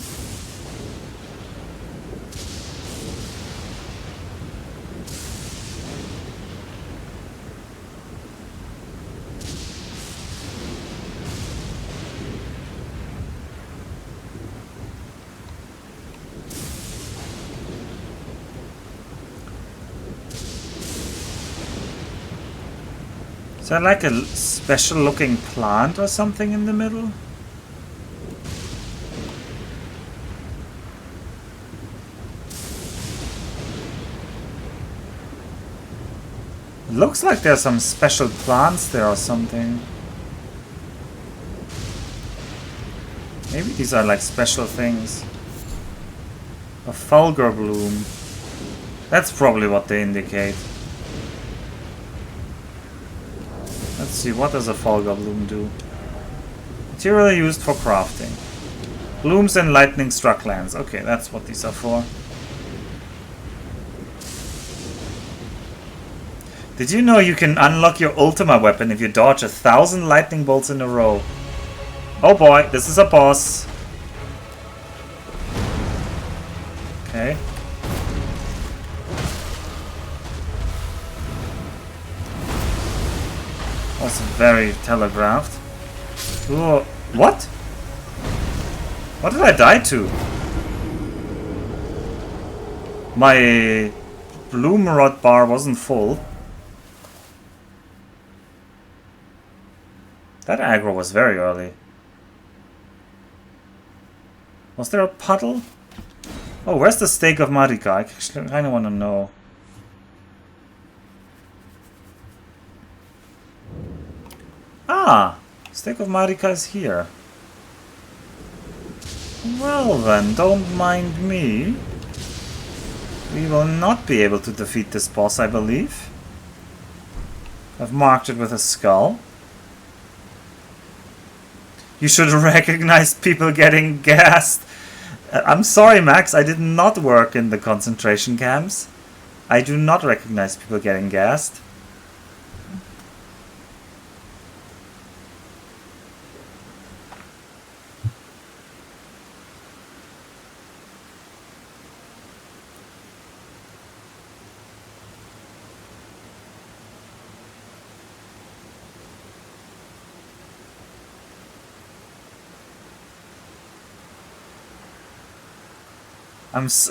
Is there like a special looking plant or something in the middle? It looks like there's some special plants there or something. Maybe these are like special things. A fulgur bloom. That's probably what they indicate. Let's see, what does a fulgur bloom do? Material used for crafting. Blooms and lightning struck lands. Okay, that's what these are for. Did you know you can unlock your Ultima weapon if you dodge 1,000 lightning bolts in a row? Oh boy, this is a boss. Okay. Also very telegraphed. Ooh, what? What did I die to? My bloom rod bar wasn't full. That aggro was very early. Was there a puddle? Oh, where's the stake of Marika? I actually kind of want to know. Ah! Stake of Marika is here. Well then, don't mind me. We will not be able to defeat this boss, I believe. I've marked it with a skull. You should recognize people getting gassed. I'm sorry, Max, I did not work in the concentration camps. I do not recognize people getting gassed.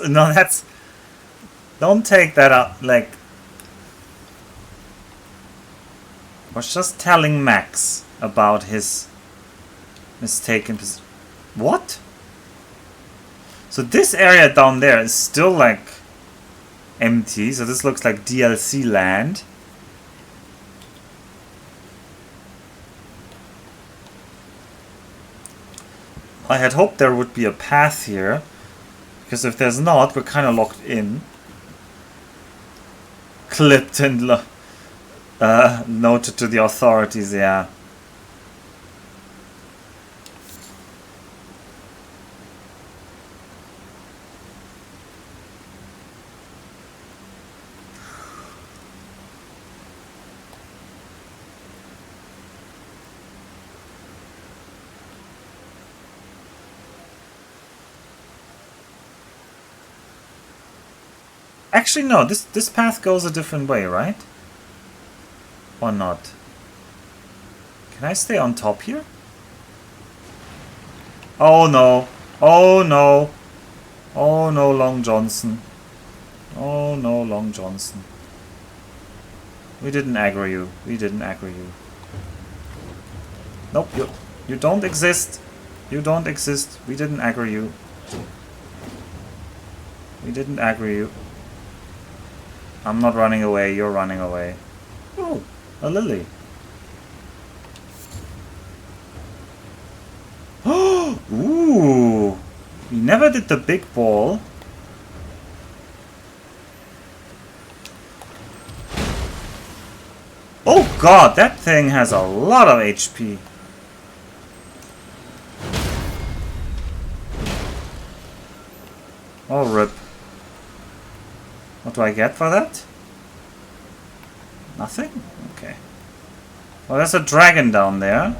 No, that's... Don't take that out, like... I was just telling Max about his mistaken position. What? So this area down there is still, like, empty. So this looks like DLC land. I had hoped there would be a path here. Because if there's not, we're kind of locked in. Clipped and noted to the authorities, yeah. Actually, no, this path goes a different way, right? Or not? Can I stay on top here? Oh no. Oh no. Oh no, Long Johnson. Oh no, Long Johnson. We didn't aggro you. We didn't aggro you. Nope, you don't exist. You don't exist. We didn't aggro you. We didn't aggro you. I'm not running away, you're running away. Oh, a lily. Oh, ooh. We never did the big ball. Oh god, that thing has a lot of HP. Oh, rip. What do I get for that? Nothing? Okay. Well, there's a dragon down there.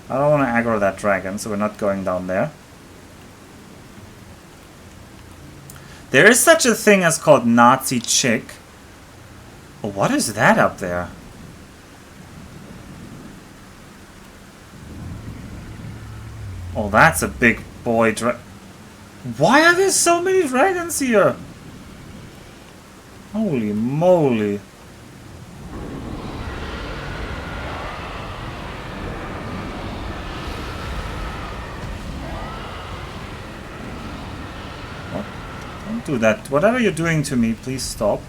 I don't want to aggro that dragon, so we're not going down there. There is such a thing as called Nazi chick. Oh, what is that up there? Oh, that's a big boy dragon. Why are there so many dragons here? Holy moly. Don't do that. Whatever you're doing to me, please stop.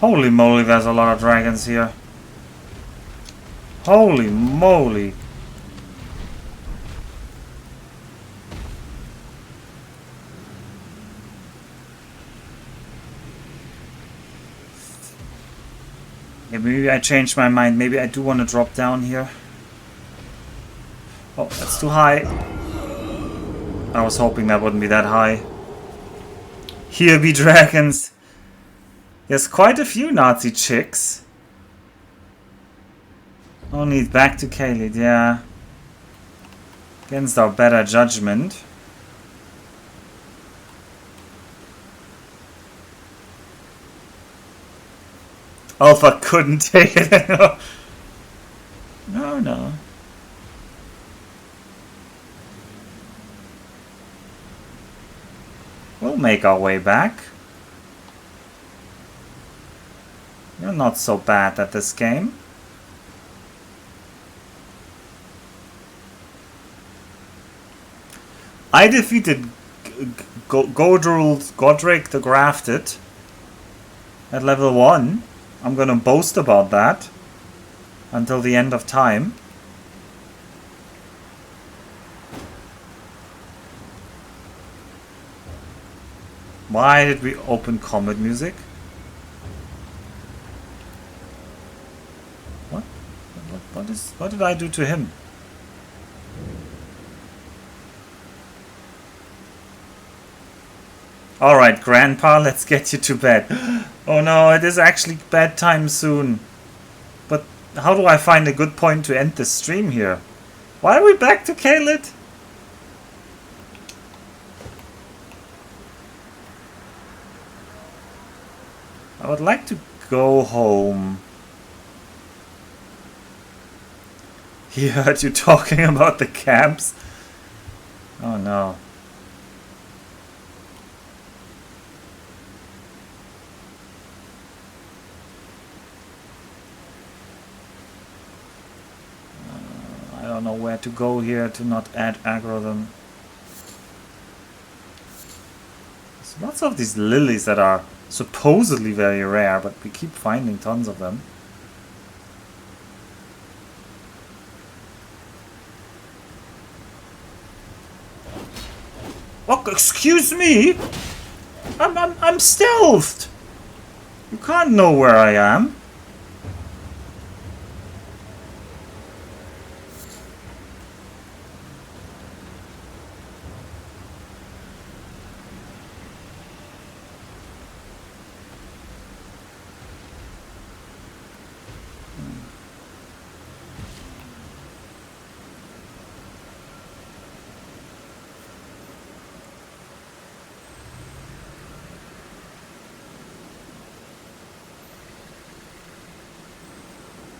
Holy moly, there's a lot of dragons here. Holy moly. Yeah, maybe I changed my mind. Maybe I do want to drop down here. Oh, that's too high. I was hoping that wouldn't be that high. Here be dragons. There's quite a few Nazi chicks. Only back to Kaled, yeah. Against our better judgment. Alpha couldn't take it. No, no. We'll make our way back. You're not so bad at this game. I defeated Godric the Grafted at level 1. I'm gonna boast about that until the end of time. Why did we open combat music? What did I do to him? Alright, Grandpa, let's get you to bed. Oh no, it is actually bedtime soon. But how do I find a good point to end the stream here? Why are we back to Kaled? I would like to go home. He heard you talking about the camps? Oh no. I don't know where to go here to not aggro them. There's lots of these lilies that are supposedly very rare, but we keep finding tons of them. Oh, excuse me? I'm stealthed. You can't know where I am.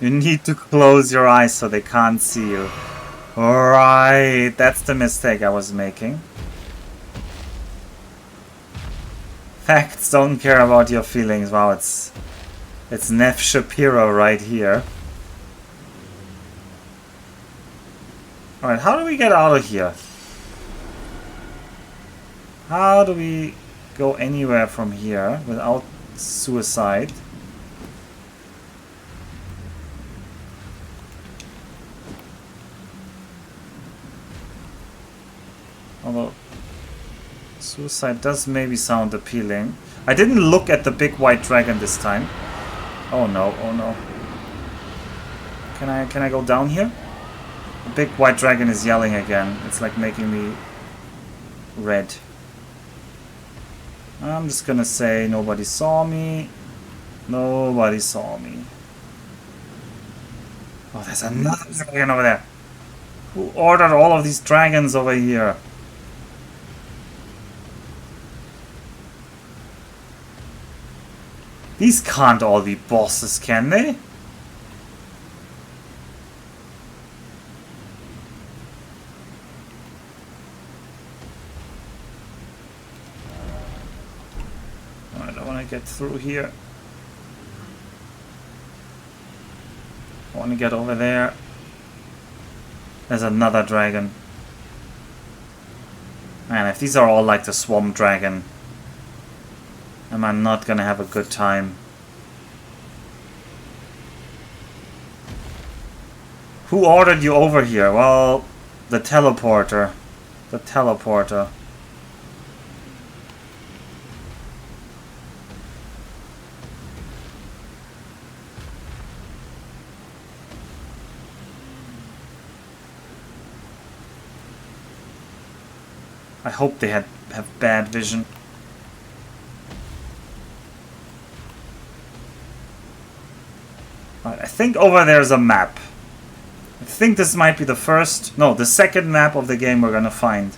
You need to close your eyes so they can't see you. Alright, that's the mistake I was making. Facts don't care about your feelings. Wow, it's Neff Shapiro right here. Alright, how do we get out of here? How do we go anywhere from here without suicide? Although suicide does maybe sound appealing. I didn't look at the big white dragon this time. Oh no, oh no. Can I go down here? The big white dragon is yelling again. It's like making me red. I'm just gonna say nobody saw me. Nobody saw me. Oh, there's another dragon over there. Who ordered all of these dragons over here? These can't all be bosses, can they? I get through here? I want to get over there. There's another dragon. Man, if these are all like the swamp dragon, am I not gonna have a good time? Who ordered you over here? Well, the teleporter. The teleporter. I hope they have bad vision. Right, I think over there's a map. I think this might be the first... No, the second map of the game we're gonna find.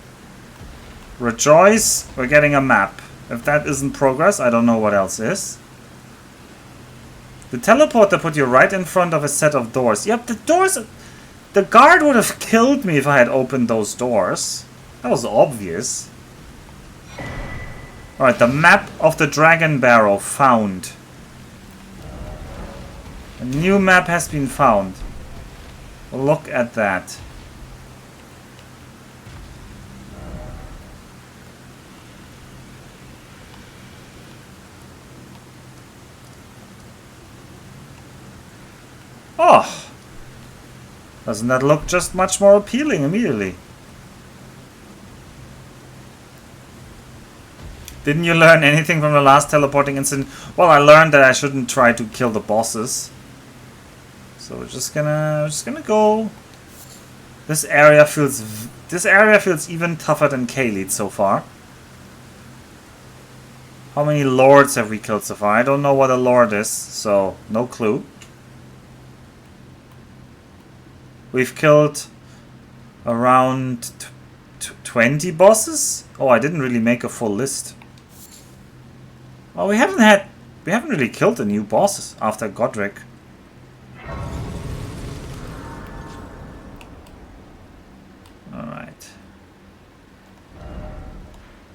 Rejoice, we're getting a map. If that isn't progress, I don't know what else is. The teleporter put you right in front of a set of doors. Yep, the doors... The guard would have killed me if I had opened those doors. That was obvious. Alright, the map of the Dragon Barrow found. A new map has been found. Look at that. Oh! Doesn't that look just much more appealing immediately? Didn't you learn anything from the last teleporting incident? Well, I learned that I shouldn't try to kill the bosses. So we're just gonna go. This area feels even tougher than Kaylead so far. How many lords have we killed so far? I don't know what a lord is, so no clue. We've killed around 20 bosses? Oh, I didn't really make a full list. Well, we haven't really killed the new bosses after Godric. Alright.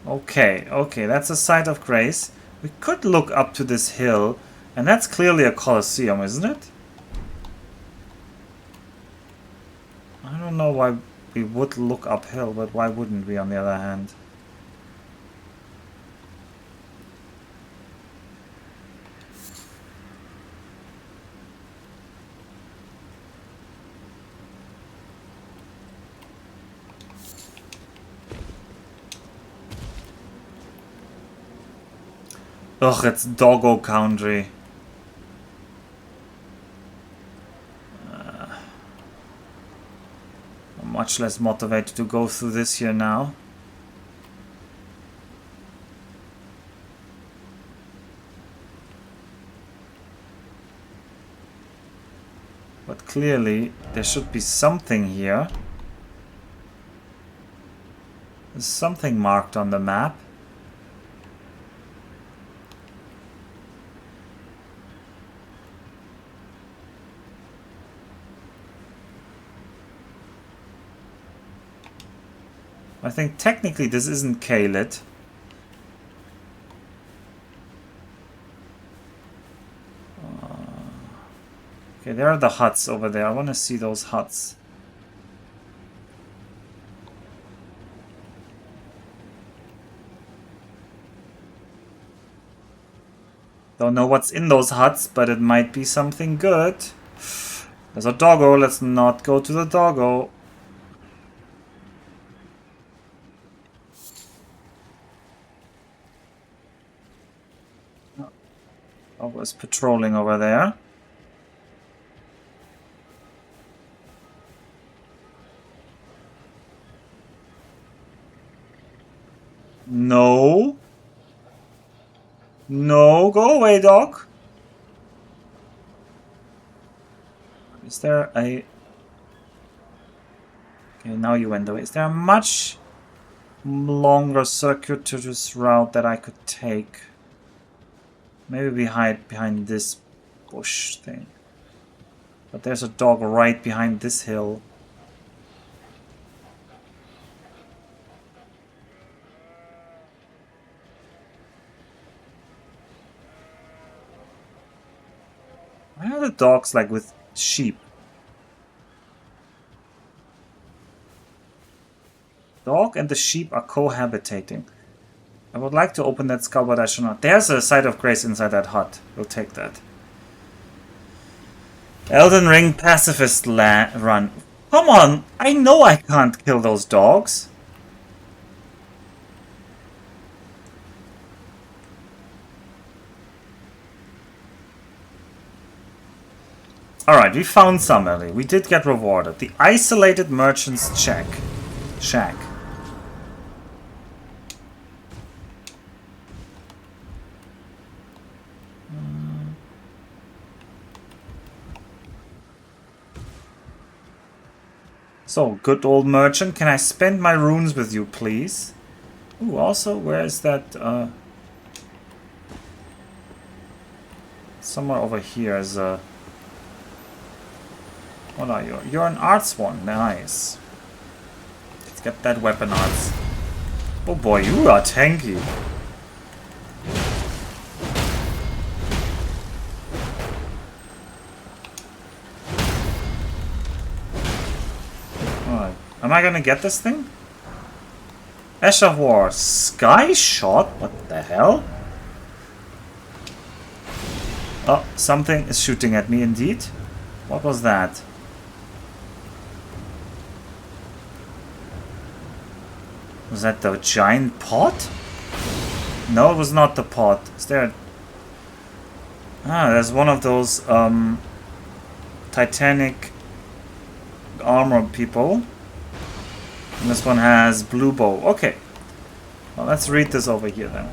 Okay, that's a site of grace. We could look up to this hill, and that's clearly a Colosseum, isn't it? I don't know why we would look uphill, but why wouldn't we on the other hand? Ugh, it's doggo country. I'm much less motivated to go through this here now. But clearly, there should be something here. There's something marked on the map. I think technically this isn't Kaylead. Okay, there are the huts over there. I want to see those huts. Don't know what's in those huts, but it might be something good. There's a doggo. Let's not go to the doggo. I was patrolling over there. No. No, go away, dog. Is there a... Okay, now you went away. Is there a much longer circuitous route that I could take? Maybe behind this bush thing. But there's a dog right behind this hill. the dogs like with sheep? Dog and the sheep are cohabitating. I would like to open that skull, but I should not. There's a site of grace inside that hut. We'll take that. Elden Ring pacifist run. Come on! I know I can't kill those dogs. Alright, we found somebody. We did get rewarded. The isolated merchant's shack. So, good old merchant, can I spend my runes with you, please? Ooh, also, where is that, somewhere over here is a... What are you? You're an arts one. Nice. Let's get that weapon arts. Oh boy, you are tanky. Alright. Am I gonna get this thing? Ash of War. Sky shot? What the hell? Oh, something is shooting at me indeed. What was that? Was that the giant pot? No, it was not the pot. Is there... Ah, there's one of those Titanic armor people. And this one has blue bow. Okay. Well, let's read this over here then.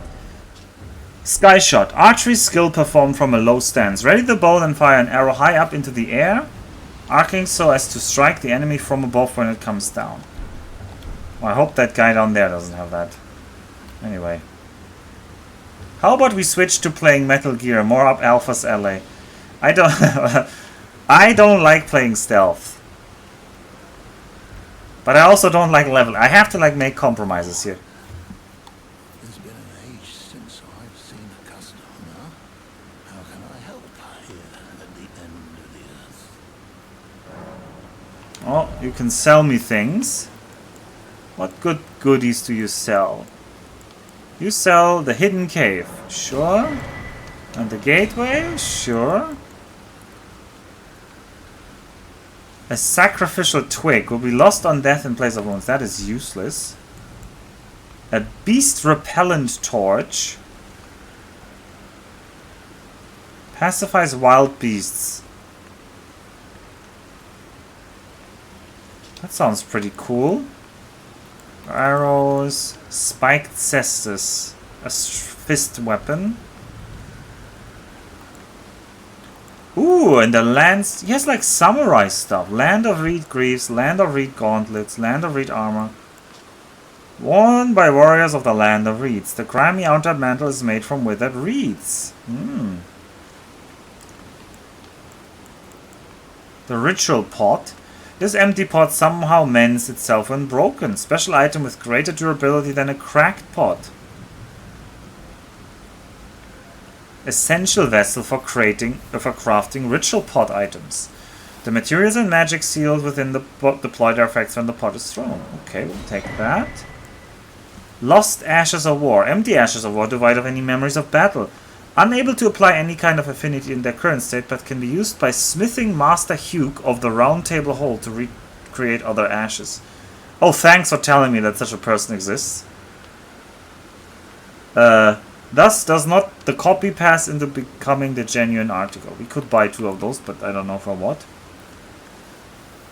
Sky shot. Archery skill performed from a low stance. Ready the bow and fire an arrow high up into the air, arcing so as to strike the enemy from above when it comes down. Well, I hope that guy down there doesn't have that. Anyway. How about we switch to playing Metal Gear, more up Alpha's alley. I don't like playing stealth. But I also don't like level. I have to like make compromises here. It's been an age since I've seen a customer. How can I help here at the end of the earth? Oh, you can sell me things. What good goodies do you sell? You sell the hidden cave. Sure. And the gateway. Sure. A sacrificial twig will be lost on death in place of wounds. That is useless. A beast repellent torch. Pacifies wild beasts. That sounds pretty cool. Arrows. Spiked cestus. A fist weapon. Ooh, and the lands... He has like samurai stuff. Land of reed greaves, land of reed gauntlets, land of reed armor. Worn by warriors of the land of reeds. The grimy outer mantle is made from withered reeds. The ritual pot. This empty pot somehow mends itself when broken. Special item with greater durability than a cracked pot. Essential vessel for crafting ritual pot items. The materials and magic sealed within the pot deploy their effects when the pot is thrown. Okay, we'll take that. Lost Ashes of War. Empty Ashes of War devoid of any memories of battle. Unable to apply any kind of affinity in their current state, but can be used by smithing Master Hugh of the Round Table Hold to recreate other ashes. Oh, thanks for telling me that such a person exists. Thus does not the copy pass into becoming the genuine article. We could buy 2 of those, but I don't know for what.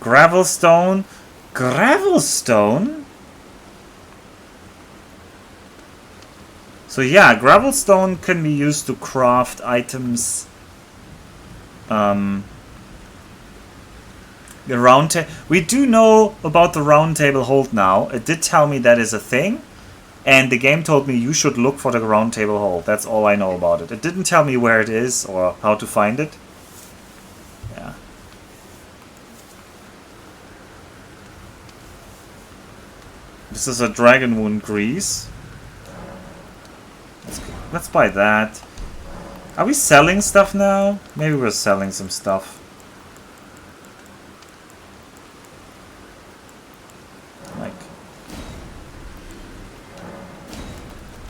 Gravelstone. Gravelstone? So yeah, gravelstone can be used to craft items. The round table. We do know about the round table hold now. It did tell me that is a thing. And the game told me you should look for the round table hold. That's all I know about it. It didn't tell me where it is or how to find it. Yeah. This is a dragon wound grease. Let's buy that. Are we selling stuff now? Maybe we're selling some stuff. Like,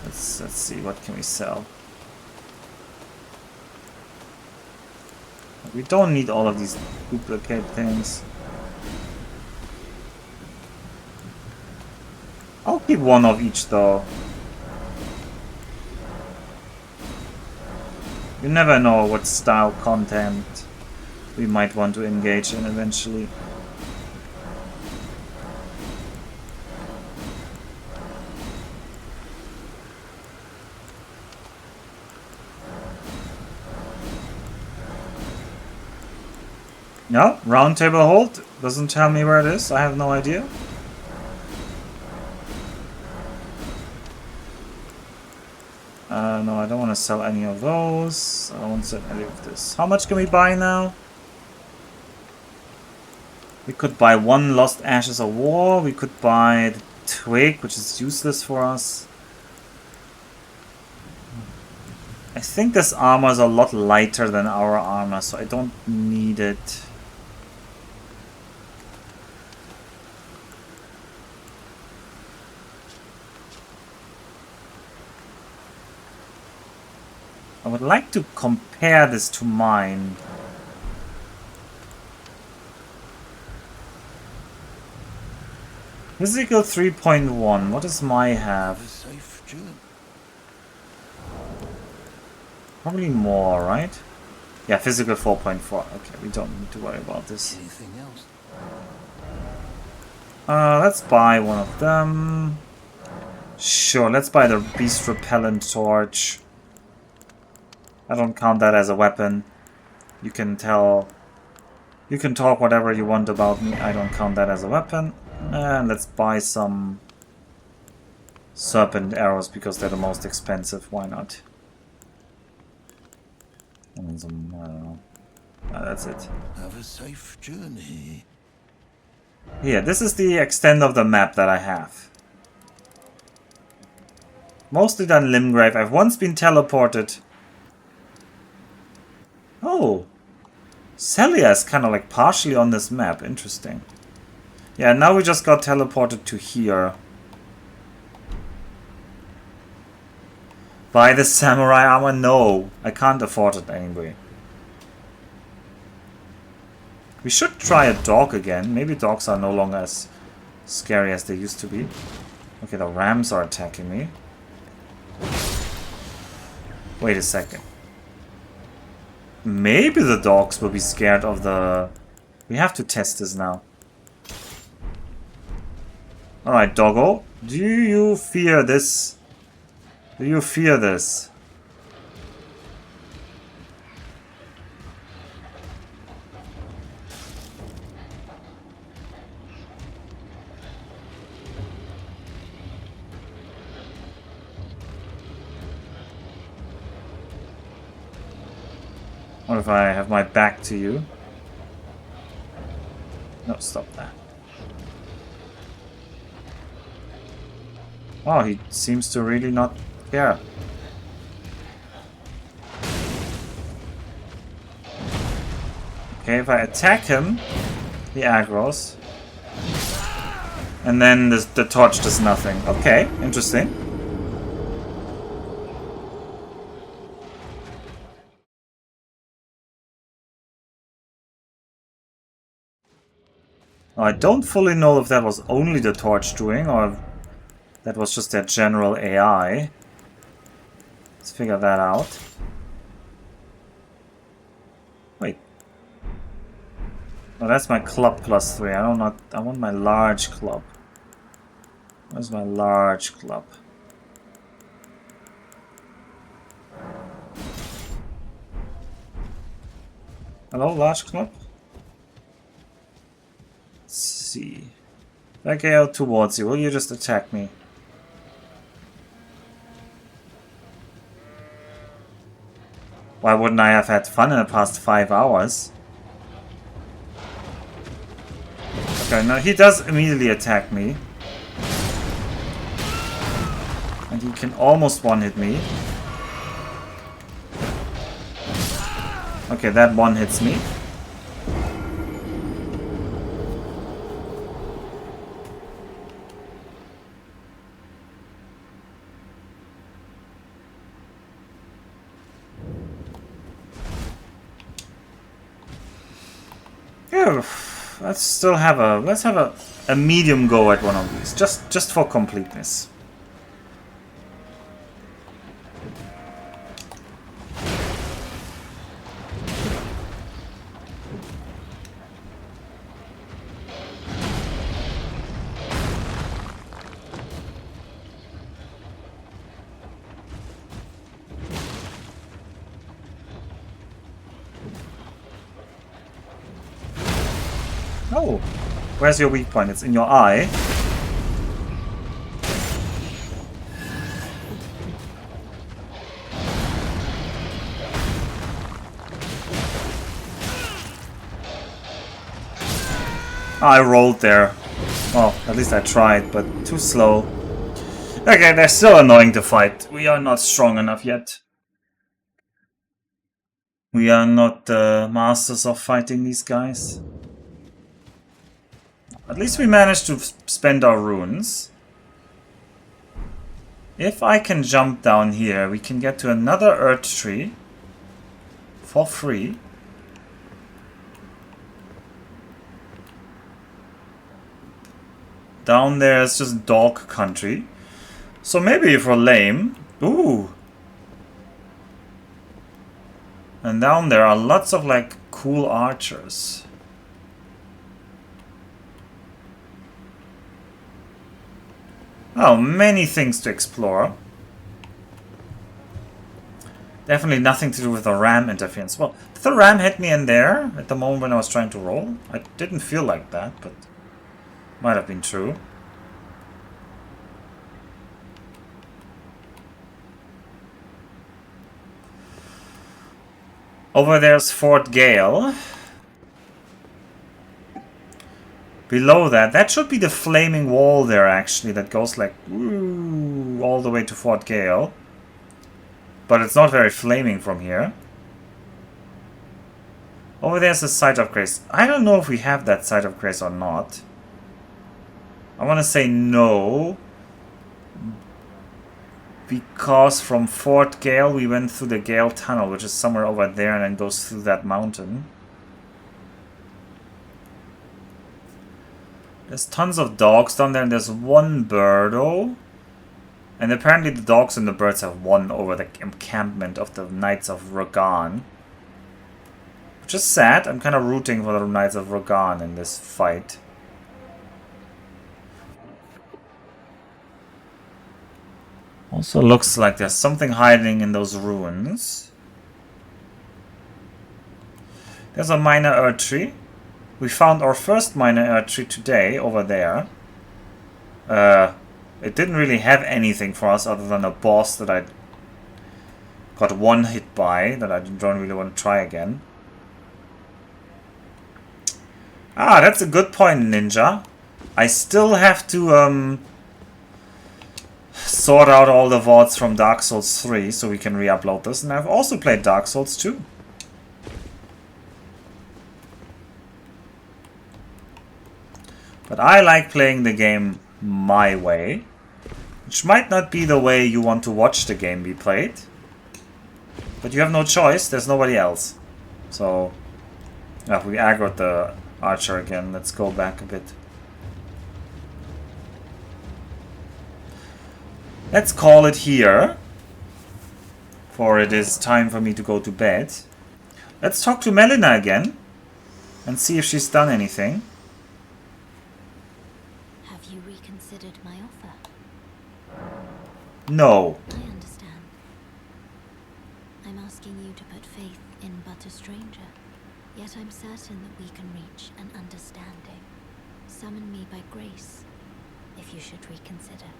let's see, what can we sell? We don't need all of these duplicate things. I'll keep one of each though. You never know what style content we might want to engage in eventually. No, round table hold doesn't tell me where it is. I have no idea. No, I don't want to sell any of those. I don't want to sell any of this. How much can we buy now? We could buy 1 Lost Ashes of War. We could buy the Twig, which is useless for us. I think this armor is a lot lighter than our armor, so I don't need it. I would like to compare this to mine. Physical 3.1. What does my have? Probably more, right? Yeah, physical 4.4. Okay, we don't need to worry about this. Anything else? Let's buy one of them. Sure, let's buy the beast repellent torch. I don't count that as a weapon. You can tell... You can talk whatever you want about me. I don't count that as a weapon. And let's buy some serpent arrows because they're the most expensive. Why not? And some, I don't know. That's it. Have a safe journey. Here, this is the extent of the map that I have. Mostly done Limgrave. I've once been teleported. Oh! Celia is kind of like partially on this map. Interesting. Yeah, now we just got teleported to here. Buy the samurai armor? No, I can't afford it anyway. We should try a dog again. Maybe dogs are no longer as scary as they used to be. Okay, the rams are attacking me. Wait a second. Maybe the dogs will be scared of the... We have to test this now. Alright, doggo. Do you fear this? Do you fear this? What if I have my back to you? No, stop that. Oh, he seems to really not care. Okay, if I attack him, he aggros. And then the torch does nothing. Okay, interesting. I don't fully know if that was only the torch doing, or if that was just their general AI. Let's figure that out. Wait. Oh, that's my club +3. I want my large club. Where's my large club? Hello, large club? Let's see. If I go towards you, will you just attack me? Why wouldn't I have had fun in the past 5 hours? Okay, now he does immediately attack me. And he can almost one-hit me. Okay, that one hits me. Yeah, let's have a medium go at one of these, just for completeness. Oh, where's your weak point? It's in your eye. I rolled there. Well, at least I tried, but too slow. Okay, they're still annoying to fight. We are not strong enough yet. We are not the masters of fighting these guys. At least we managed to spend our runes. If I can jump down here, we can get to another earth tree for free. Down there is just dog country. So maybe if we're lame... Ooh! And down there are lots of, like, cool archers. Oh, many things to explore. Definitely nothing to do with the ram interference. Well, did the ram hit me in there at the moment when I was trying to roll? I didn't feel like that, but might have been true. Over there's Fort Gale. Below that, that should be the flaming wall there actually, that goes like ooh, all the way to Fort Gale. But it's not very flaming from here. Over there's the Site of Grace. I don't know if we have that Site of Grace or not. I want to say no. Because from Fort Gale we went through the Gale Tunnel, which is somewhere over there and then goes through that mountain. There's tons of dogs down there and there's one Barrow. And apparently the dogs and the birds have won over the encampment of the Knights of Rogan. Which is sad. I'm kind of rooting for the Knights of Rogan in this fight. Also looks like there's something hiding in those ruins. There's a minor earth tree. We found our first minor earth tree today over there. It didn't really have anything for us other than a boss that I got one hit by that I don't really want to try again. Ah, that's a good point, Ninja. I still have to sort out all the VODs from Dark Souls 3 so we can re-upload this. And I've also played Dark Souls 2. But I like playing the game my way. Which might not be the way you want to watch the game be played. But you have no choice, there's nobody else. So, yeah, we aggroed the archer again. Let's go back a bit. Let's call it here. For it is time for me to go to bed. Let's talk to Melina again. And see if she's done anything. Have you reconsidered my offer? No. I understand. I'm asking you to put faith in but a stranger. Yet I'm certain that we can reach an understanding. Summon me by grace, if you should reconsider.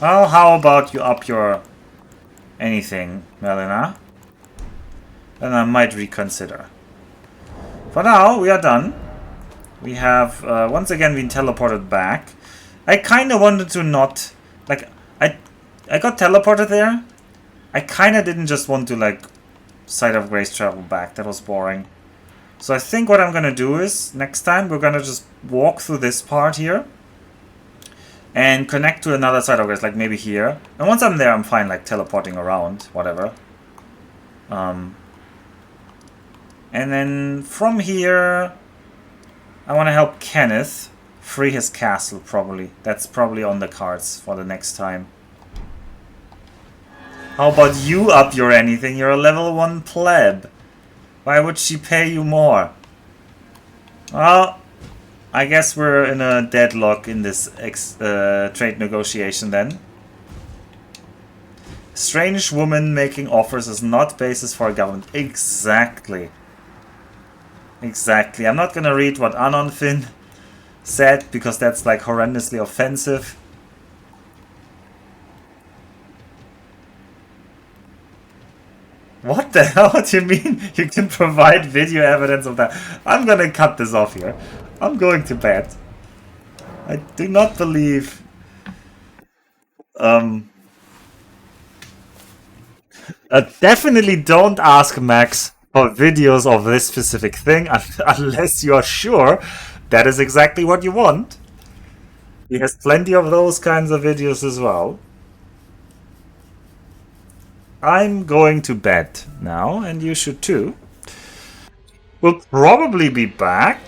Well, how about you up your anything, Melina? Then I might reconsider. For now, we are done. We have once again been teleported back. I kind of wanted to not... Like, I got teleported there, I kind of didn't just want to, like, Site of Grace travel back. That was boring. So I think what I'm going to do is, next time, we're going to just walk through this part here. And connect to another Site of Grace, like maybe here. And once I'm there, I'm fine, like, teleporting around, whatever. And then from here, I want to help Kenneth free his castle, probably. That's probably on the cards for the next time. How about you up your anything? You're a level 1 pleb. Why would she pay you more? Well, I guess we're in a deadlock in this trade negotiation then. Strange woman making offers is not basis for a government. Exactly. Exactly. I'm not gonna read what Anon Finn said because that's like horrendously offensive. What the hell do you mean you can provide video evidence of that? I'm gonna cut this off here. I'm going to bed. I do not believe... definitely don't ask Max for videos of this specific thing unless you are sure that is exactly what you want. He has plenty of those kinds of videos as well. I'm going to bed now, and you should too. We'll probably be back.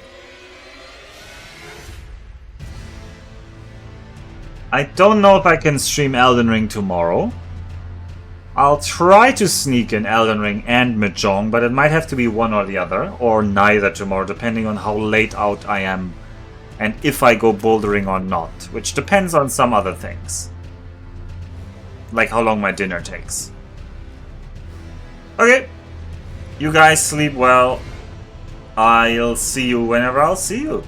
I don't know if I can stream Elden Ring tomorrow. I'll try to sneak in Elden Ring and Mahjong, but it might have to be one or the other, or neither tomorrow, depending on how late out I am, and if I go bouldering or not, which depends on some other things. Like how long my dinner takes. Okay, you guys sleep well. I'll see you whenever I'll see you.